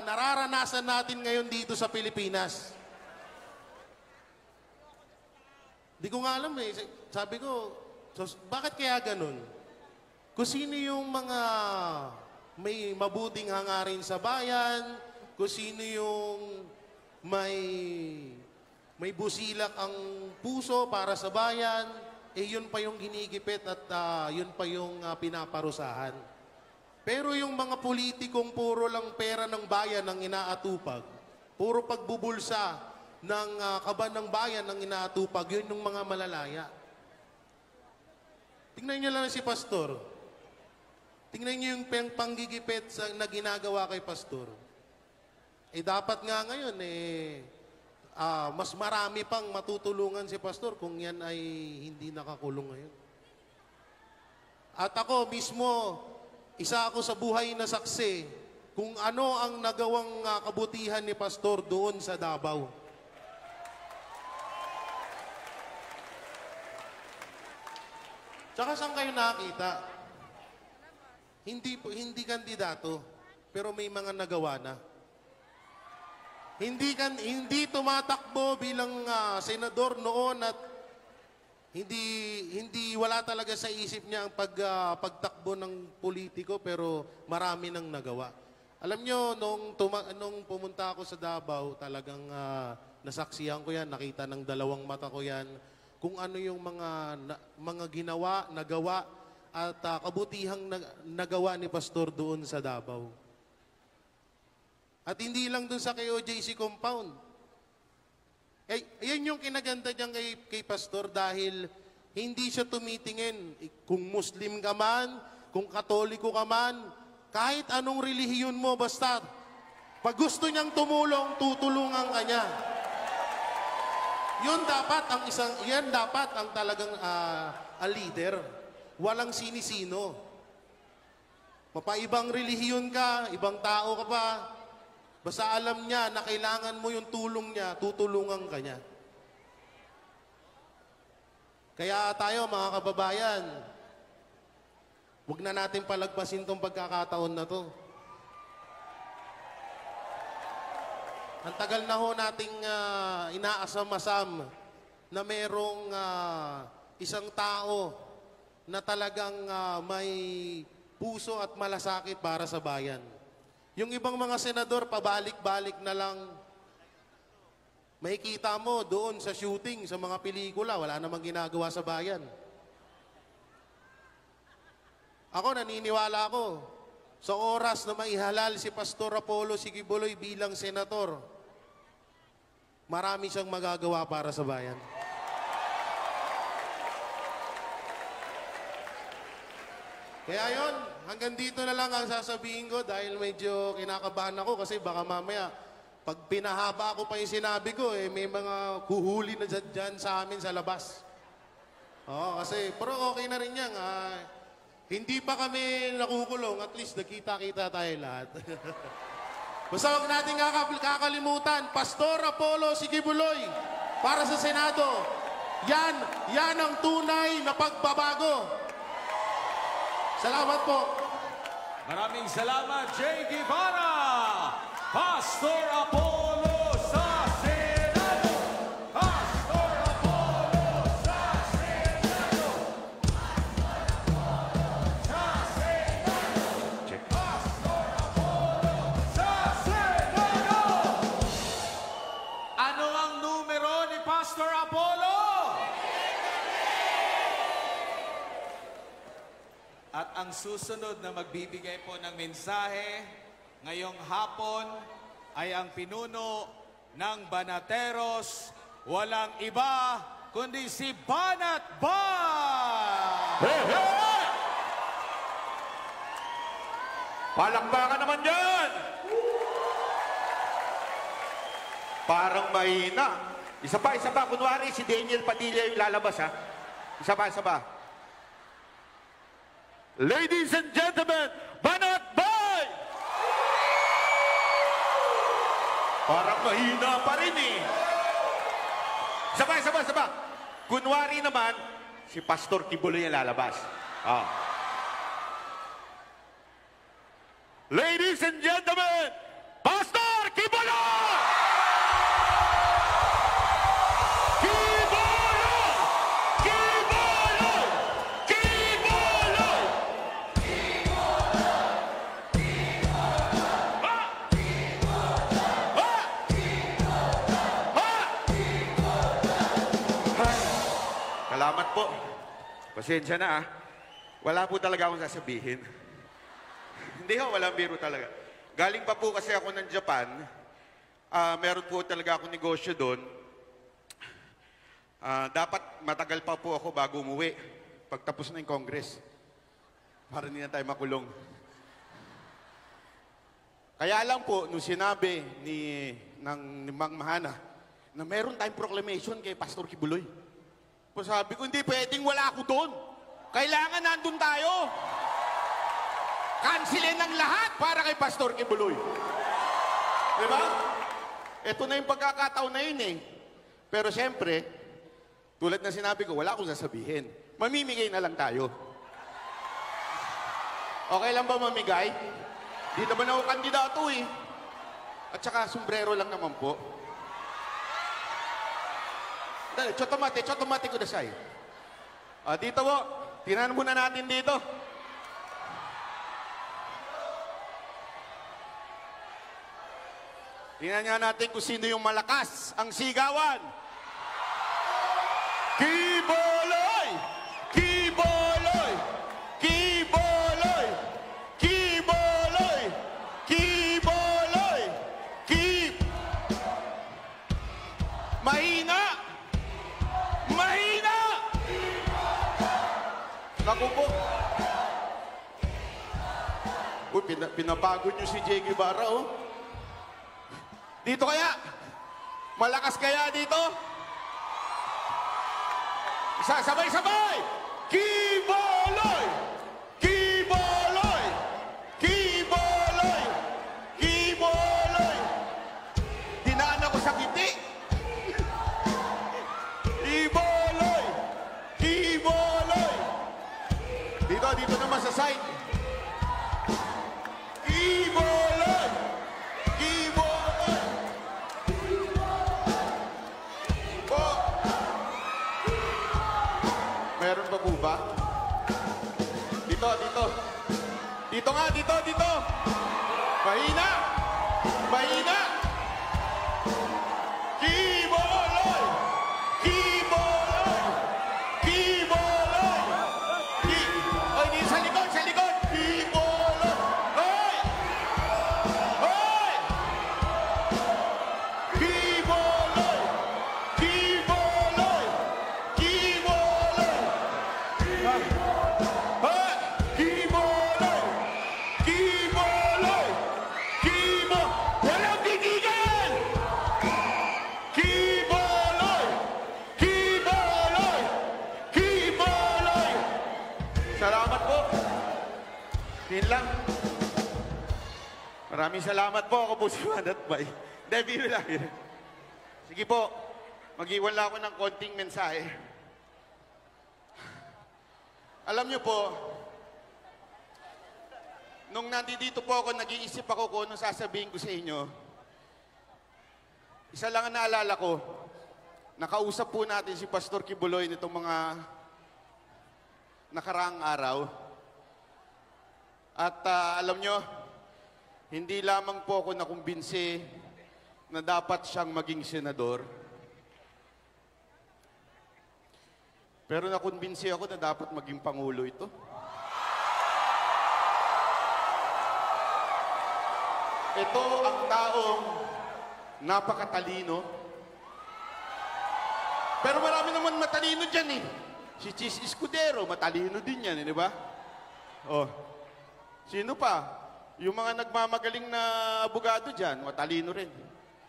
nararanasan natin ngayon dito sa Pilipinas. Di ko nga alam eh. Sabi ko, bakit kaya ganun? Kung sino yung mga may mabuting hangarin sa bayan, kung sino yung may busilak ang puso para sa bayan, yun pa yung ginigipit at yun pa yung pinaparusahan. Pero yung mga politikong puro lang pera ng bayan ang inaatupag, puro pagbubulsa ng kaban ng bayan ang inaatupag, yun yung mga malalaya. Tingnan nyo lang si Pastor. Tingnan nyo yung panggigipit na ginagawa kay Pastor. Dapat nga ngayon, mas marami pang matutulungan si Pastor kung yan ay hindi nakakulong ngayon. At ako mismo, isa ako sa buhay na saksi kung ano ang nagawang kabutihan ni Pastor doon sa Davao. Tsaka saan kayo nakakita? Hindi kandidato, pero may mga nagawa na. Hindi tumatakbo bilang senador noon at hindi wala talaga sa isip niya ang pagtakbo ng politiko, pero marami nang nagawa. Alam nyo, nung pumunta ako sa Davao, talagang nasaksihan ko yan, nakita ng dalawang mata ko yan, kung ano yung mga ginawa, nagawa, at kabutihang nagawa ni Pastor doon sa Davao. At hindi lang doon sa KOJC compound. Yan yung kinaganda niyan kay Pastor dahil hindi siya tumitingin. Kung Muslim ka man, kung Katoliko ka man, kahit anong relihiyon mo, basta pag gusto niyang tumulong, tutulungan ka niya. Yan dapat ang talagang a leader. Walang sinisino. Mapaibang relihiyon ka, ibang tao ka pa, basta alam niya na kailangan mo yung tulong niya, tutulungan ka niya. Kaya tayo, mga kababayan, huwag na natin palagpasin tong pagkakataon na to. Ang tagal na ho nating inaasam-asam na merong isang tao na talagang may puso at malasakit para sa bayan. Yung ibang mga senador, pabalik-balik na lang. Makikita mo doon sa shooting, sa mga pelikula, wala namang ginagawa sa bayan. Ako, naniniwala ako, sa oras na maihalal si Pastor Apollo Sigibuloy bilang senator, marami siyang magagawa para sa bayan. Kaya yon, hanggang dito na lang ang sasabihin ko dahil medyo kinakabahan ako kasi baka mamaya pag pinahaba ko pa yung sinabi ko, may mga kuhuli na dyan sa amin sa labas. Oo, pero okay na rin yan. Hindi pa kami nakukulong, at least nakita-kita tayo lahat. Basta huwag natin kakalimutan, Pastor Apollo Sigibuloy para sa Senado. Yan ang tunay na pagbabago. Salamat po. Maraming salamat, Jay Guevara! Pastor Apollo sa Senado! Pastor Apollo sa Senado! Pastor Apollo sa Senado! Pastor Apollo sa Senado! Ano ang numero ni Pastor Apollo? At ang susunod na magbibigay po ng mensahe ngayong hapon ay ang pinuno ng Banateros, walang iba kundi si Banat Ban! Hey, hey! Palakpakan naman yan! Parang mahina. Isa pa. Kunwari si Daniel Padilla yung lalabas, ha? Isa pa. Ladies and gentlemen, Banat Bay! Parang mahina pa rin eh. Isa pa. Kunwari naman, si Pastor Kibuloy yung lalabas. Ladies and gentlemen, Pastor Kibuloy! Salamat po. Pasensya na Wala po talaga akong sasabihin. Hindi walang biro talaga. Galing pa po kasi ako ng Japan. Meron po talaga akong negosyo doon. Dapat matagal pa po ako bago umuwi. Pagtapos na yung Congress. Para hindi na tayo makulong. Kaya lang po, nung sinabi ni Mang Mahana na meron tayong proclamation kay Pastor Kibuloy. Sabi ko, hindi pwedeng wala ako doon. Kailangan nandun tayo. Kansilin ang lahat para kay Pastor Kibuloy. Diba? Ito na yung pagkakataon na yun eh. Pero siyempre, Tulad na sinabi ko, wala akong sasabihin. Mamimigay na lang tayo. Okay lang ba mamigay? Di naman ako kandidato eh. At saka, sombrero lang naman po. Dali, chotomate ko dasay. Dito po, tinanan muna natin dito. Tingnan nga natin kung sino yung malakas ang sigawan. Kiboloy! Kiboloy! Kiboloy! Kiboloy! Kiboloy! Mahina! Mahina! Naku po. Uy, pinapagod nyo si Jay Guevara, oh. Dito kaya? Malakas kaya dito? Sabay-sabay! Kiboloy! Kiboloy! Kiboloy! Kiboloy! Dinaan ako sa kiti. Kiboloy! Kiboloy! Dito naman sa side. Kiboloy! Kiboloy! Po! Meron pa po ba? Dito. Dito nga, dito. Mahina! Mahina! Kiboloy! Kiboloy! Kiboloy! Oy, di sa likod! Kiboloy! Hoy! Hoy! Kiboloy! Kiboloy! Kiboloy! Hoy! Kiboloy! Kiboloy! Walang titigil! Kiboloy! Kiboloy! Kiboloy! Salamat po. Yun lang. Maraming salamat po. Ako po si Manat Bay. Hindi, biro lang. Sige po. Mag-iwan lang ako ng konting mensahe. Alam niyo po, nung nandito po ako, nag-iisip ako kung anong sasabihin ko sa inyo. Isa lang ang naalala ko, nakausap po natin si Pastor Kibuloy nitong mga nakaraang araw. At alam nyo, hindi lamang po ako nakumbinsi na dapat siyang maging senador. Pero nakumbinsi ako na dapat maging pangulo ito. Ito ang taong napakatalino. Pero marami naman matalino dyan eh. Si Chis Escudero, matalino din yan, di ba? Oh. Sino pa? Yung mga nagmamagaling na abogado dyan, matalino rin.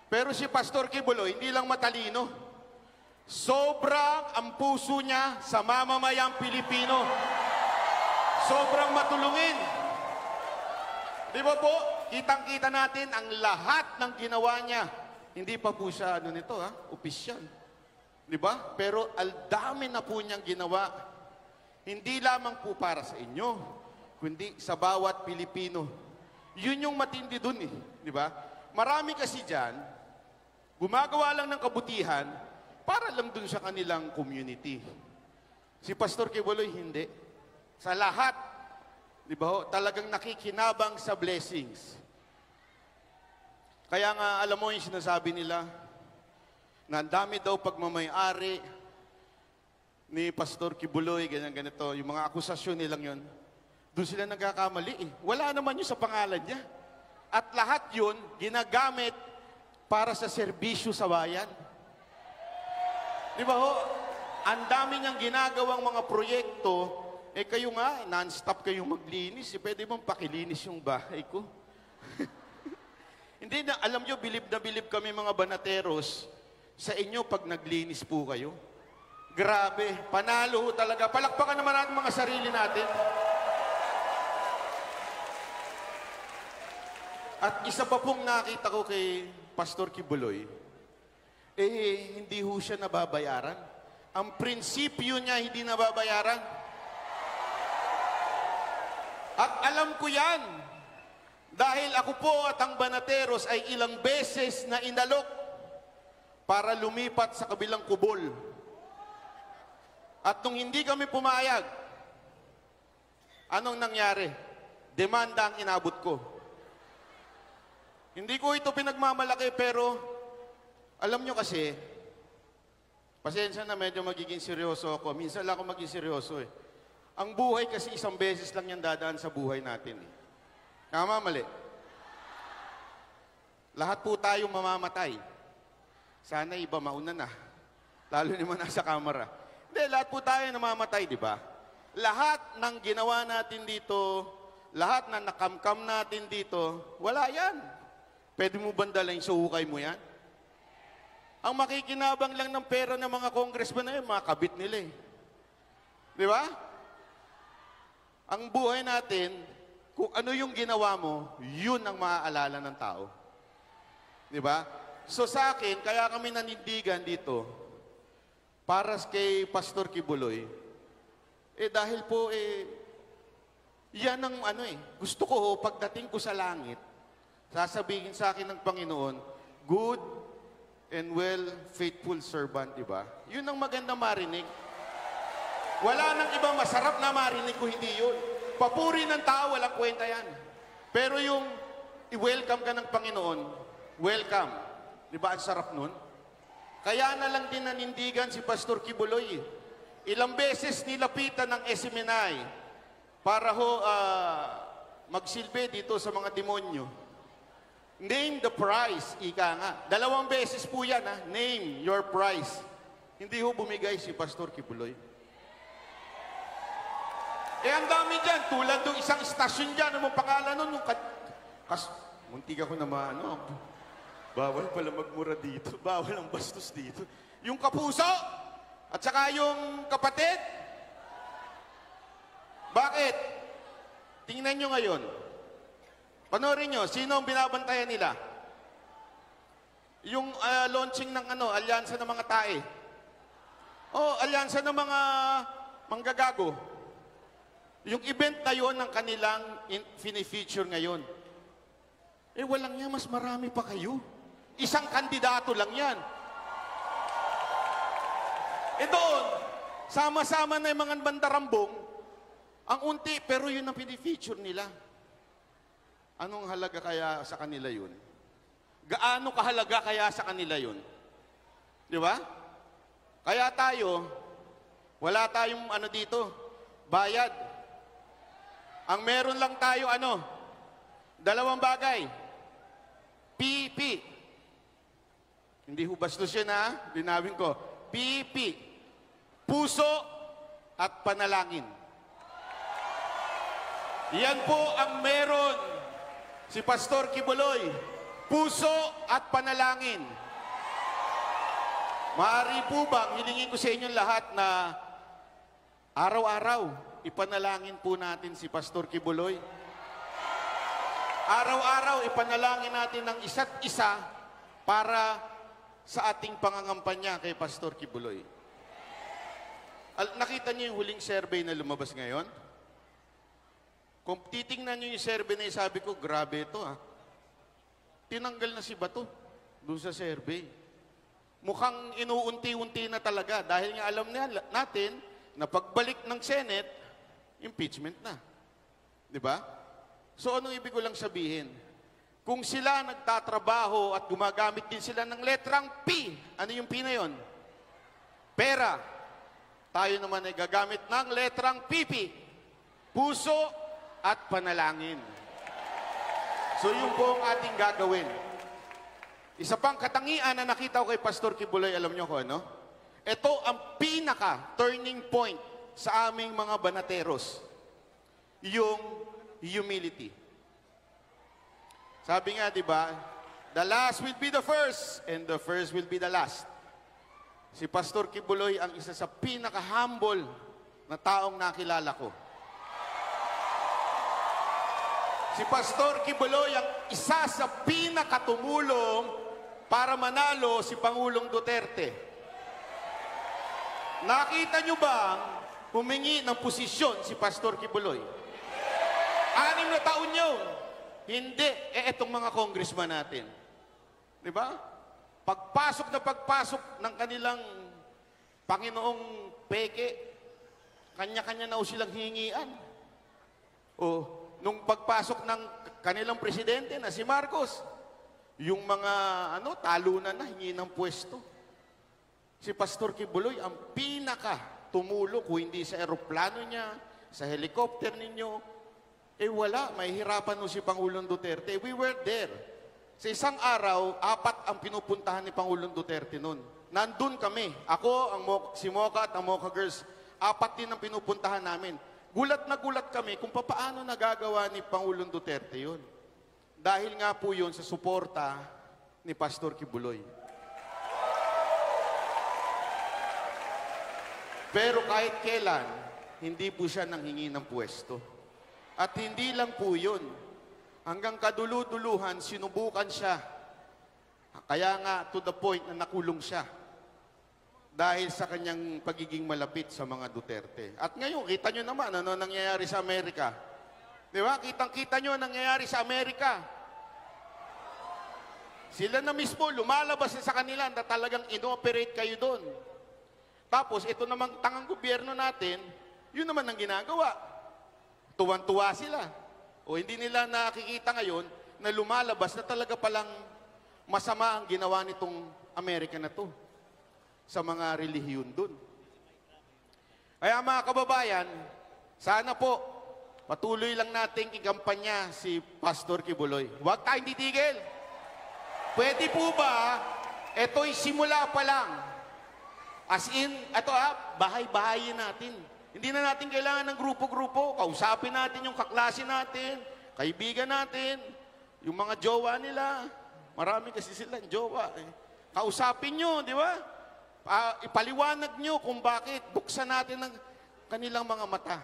Pero si Pastor Kibuloy, hindi lang matalino. Sobrang ang puso niya sa mamamayang Pilipino. Sobrang matulungin. Di ba po? Kitang-kita natin ang lahat ng ginawa niya. Hindi pa po siya, opisyal. Di ba? Pero al dami na po niyang ginawa. Hindi lamang po para sa inyo, kundi sa bawat Pilipino. Yun yung matindi dun eh. Di ba? Marami kasi dyan, gumagawa lang ng kabutihan para lang dun sa kanilang community. Si Pastor Kibuloy, hindi. Sa lahat, di ba, talagang nakikinabang sa blessings. Kaya nga, alam mo yung sinasabi nila, na ang dami daw pagmamayari ni Pastor Kibuloy, ganyan-ganito, yung mga akusasyon nilang yun, doon sila nagkakamali eh. Wala naman yun sa pangalan niya. At lahat yun, ginagamit para sa serbisyo sa bayan. Di ba ho? Ang dami niyang ginagawang mga proyekto, kayo nga, non-stop kayong maglinis. Pwede bang pakilinis yung bahay ko? Hindi na, alam nyo, bilib na bilib kami mga banateros sa inyo pag naglinis po kayo. Grabe, panalo talaga. Palakpakan naman natin mga sarili natin. At isa pa pong nakita ko kay Pastor Kibuloy, hindi ho siya nababayaran. ang prinsipyo niya hindi nababayaran. At alam ko yan, dahil ako po at ang Banateros ay ilang beses na inalok para lumipat sa kabilang kubol. At nung hindi kami pumayag, anong nangyari? Demanda ang inabot ko. Hindi ko ito pinagmamalaki, pero alam nyo kasi, pasensya na medyo magiging seryoso ako. Minsan lang ako maging seryoso eh. Ang buhay kasi isang beses lang yan dadaan sa buhay natin eh. Tama, mali? Lahat po tayong mamamatay. Sana iba mauna na. Lalo naman nasa kamera. Hindi, lahat po tayo namamatay, di ba? Lahat ng ginawa natin dito, lahat na nakamkam natin dito, wala yan. Pwede mo bandalain sa hukay mo yan? Ang makikinabang lang ng pera ng mga congressman na yun, mga kabit nila eh. Di ba? Ang buhay natin, kung ano yung ginawa mo, yun ang maaalala ng tao. Di ba? So sa akin, kaya kami nanindigan dito, para kay Pastor Kibuloy, dahil po, yan ang gusto ko, pagdating ko sa langit, sasabihin sa akin ng Panginoon, good and well, faithful servant, di ba? Yun ang maganda marinig. Wala nang ibang masarap na marinig ko, hindi yun. Papuri ng tao, walang kwenta yan. Pero yung i-welcome ka ng Panginoon, welcome. Di ba ang sarap nun? Kaya na lang din nanindigan si Pastor Kibuloy. Ilang beses nilapitan ng SMNI para magsilbi dito sa mga demonyo. Name the price, ika nga. 2 beses po yan, ha? Name your price. Hindi ho bumigay si Pastor Kibuloy. Ang dami dyan. Tulad ng isang istasyon dyan. Anong pangalan nun? Muntik ako na bawal pala magmura dito. Bawal ang bastos dito. Yung Kapuso at saka yung Kapatid. Bakit? Tingnan nyo ngayon. Panoorin nyo, sino ang binabantayan nila? Yung launching ng alyansa ng mga tae. Alyansa ng mga manggagago. Yung event na yon ng kanilang fini-feature ngayon. Walang niya, mas marami pa kayo. Isang kandidato lang yan. Doon, sama-sama na yung mga bandarambong, ang unti, pero yun ang fini-feature nila. Anong halaga kaya sa kanila yun? Gaano kahalaga kaya sa kanila yun? Di ba? Kaya tayo, wala tayong dito, bayad. Ang meron lang tayo 2 bagay. PP. Hindi ho bastos yun, ha? Linawin ko. PP. Puso at panalangin. Yan po ang meron si Pastor Kibuloy. Puso at panalangin. Maaari po bang hilingin ko sa inyong lahat na araw-araw ipanalangin po natin si Pastor Kibuloy? Araw-araw ipanalangin natin ng isa't isa para sa ating pangangampanya kay Pastor Kibuloy. Nakita niyo yung huling survey na lumabas ngayon? Kung titingnan niyo yung survey na sabi ko, grabe ito ha. Tinanggal na si Bato doon sa survey. Mukhang inuunti-unti na talaga dahil nga alam natin na pagbalik ng Senate, impeachment na. Di ba? So anong ibig ko lang sabihin? Kung sila nagtatrabaho at gumagamit din sila ng letrang P, ano yung P na yun? Pera. Tayo naman ay gagamit ng letrang PP. Puso at panalangin. So yun po ang ating gagawin. Isa pang katangian na nakita ko kay Pastor Kibuloy, alam nyo ko ano? Ito ang pinaka-turning point sa aming mga banateros. Yung humility. Sabi nga, di ba, the last will be the first, and the first will be the last. Si Pastor Kibuloy ang isa sa pinaka-humble na taong nakilala ko. Si Pastor Kibuloy ang isa sa pinakatumulong para manalo si Pangulong Duterte. Nakita nyo bang humingi ng posisyon si Pastor Kibuloy? 6 na taon yun. Hindi. Etong mga congressman natin. Di ba? Pagpasok ng kanilang Panginoong peke, kanya-kanya na silang hingian. O, nung pagpasok ng kanilang presidente na si Marcos, yung mga talunan na hingi ng pwesto. Si Pastor Kibuloy ang pinaka tumulo kung hindi sa eroplano niya, sa helicopter ninyo, wala, mahihirapan si Pangulong Duterte. We were there. Sa isang araw, 4 ang pinupuntahan ni Pangulong Duterte noon. Nandun kami. Ako, si Mocha at ang Mocha Girls, 4 din ang pinupuntahan namin. Gulat na gulat kami kung paano nagagawa ni Pangulong Duterte yun. Dahil nga po yun sa suporta ni Pastor Kibuloy. Pero kahit kailan, hindi po siya nanghingi ng pwesto. At hindi lang po yun. Hanggang kadulu-duluhan, sinubukan siya. Kaya nga, to the point na nakulong siya. Dahil sa kanyang pagiging malapit sa mga Duterte. At ngayon, kita nyo naman ano nangyayari sa Amerika. Di ba? Kitang-kita nyo nangyayari sa Amerika. Sila na mismo, lumalabas na sa kanila na talagang inoperate kayo doon. Tapos, ito namang tangang gobyerno natin, yun naman ang ginagawa. Tuwan-tuwa sila. O hindi nila nakikita ngayon na lumalabas na talaga palang masama ang ginawa nitong Amerika na to sa mga relihiyon dun. Kaya mga kababayan, sana po patuloy lang nating ikampanya si Pastor Kibuloy. Huwag tayong titigil. Pwede po ba, ito'y simula pa lang. As in, ito bahay-bahayin natin. Hindi na natin kailangan ng grupo-grupo. Kausapin natin yung kaklase natin, kaibigan natin, yung mga jowa nila. Marami kasi silang jowa. Kausapin nyo, di ba? Ipaliwanag nyo kung bakit buksan natin ang kanilang mga mata.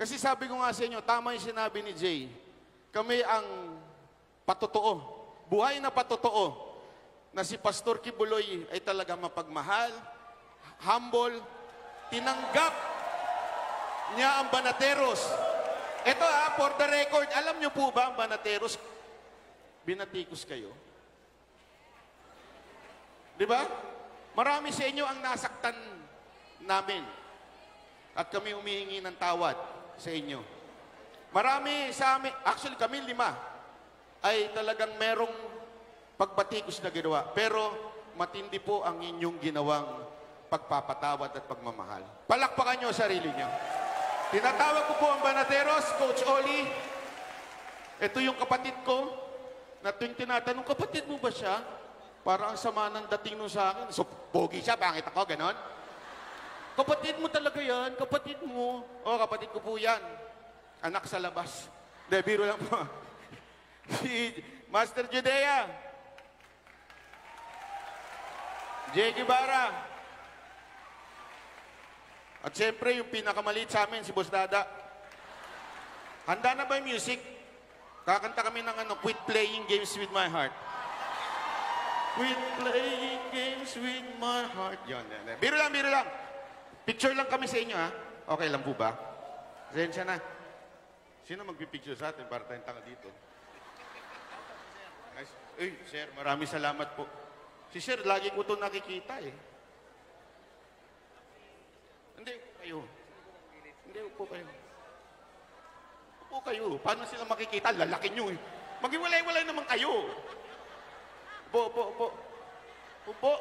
Kasi sabi ko nga sa inyo, tama yung sinabi ni Jay, kami ang patotoo, buhay na patotoo, na si Pastor Kibuloy ay talaga mapagmahal, humble, tinanggap niya ang Banateros. Ito for the record, alam nyo po ba ang Banateros, binatikos kayo? Di ba? Marami sa inyo ang nasaktan namin. At kami humihingi ng tawad sa inyo. Marami sa amin, actually kami 5, ay talagang merong pagbatikos na ginawa. Pero matindi po ang inyong ginawang pagpapatawad at pagmamahal. Palakpakan nyo sarili nyo. Tinatawag ko po ang Banateros, Coach Oli. Ito yung kapatid ko, na tuwing tinatanong, kapatid mo ba siya? Para ang sama ng dating nun sa akin. So, pogi siya, pangit ako, ganon. Kapatid mo talaga yan, kapatid mo. Kapatid ko po yan. Anak sa labas. De, biro lang po. Si Master Judea. Jay Guevara. At siyempre, yung pinakamaliit sa amin, si Boss Dada. Handa na ba yung music? Kakanta kami ng Quit Playing Games with My Heart. Quit playing games with my heart. Yun. Biro lang. Picture lang kami sa inyo, ha? Okay lang po ba? Pasensya na. Sino magpipicture sa atin para tayong tanga dito? Nice. Sir, maraming salamat po. Si Sir, lagi ko ito nakikita, eh. Hindi, kayo. Hindi, upo kayo. Upo kayo. Paano sila makikita? Lalaki nyo, eh. Maghiwalay-walay naman kayo. Upo.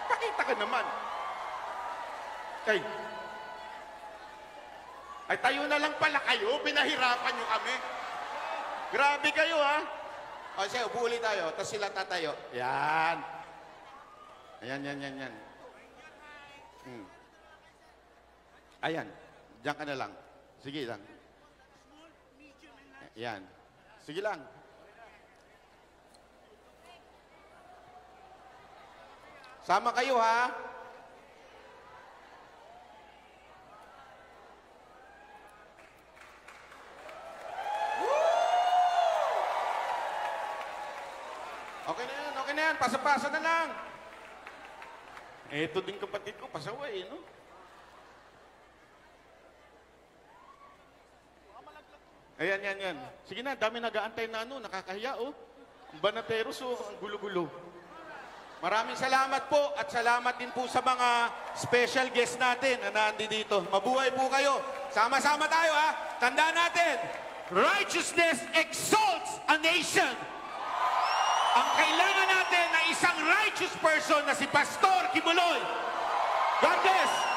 Pakita ka naman. Ay, tayo na lang pala kayo. Pinahirapan nyo kami. Grabe kayo, ha? O, siya, upo ulit tayo. Tapos sila tatayo. Yan. Ayan. Ayan. Diyan ka na lang. Sige lang. Yan. Sige lang. Sama kayo, ha? Okay na yan, okay na yan. Pasa-pasa na lang. Eto din kapatid ko, pasaway, no? Ayan, yan. Sige na, dami nag-aantay na ano, nakakahiya, oh. Ang Banateros, oh, ang gulo-gulo. Maraming salamat po at salamat din po sa mga special guest natin na nandi dito. Mabuhay po kayo. Sama-sama tayo, ha? Tandaan natin, righteousness exalts a nation. Ang kailangan natin na isang righteous person na si Pastor Kibuloy. God bless!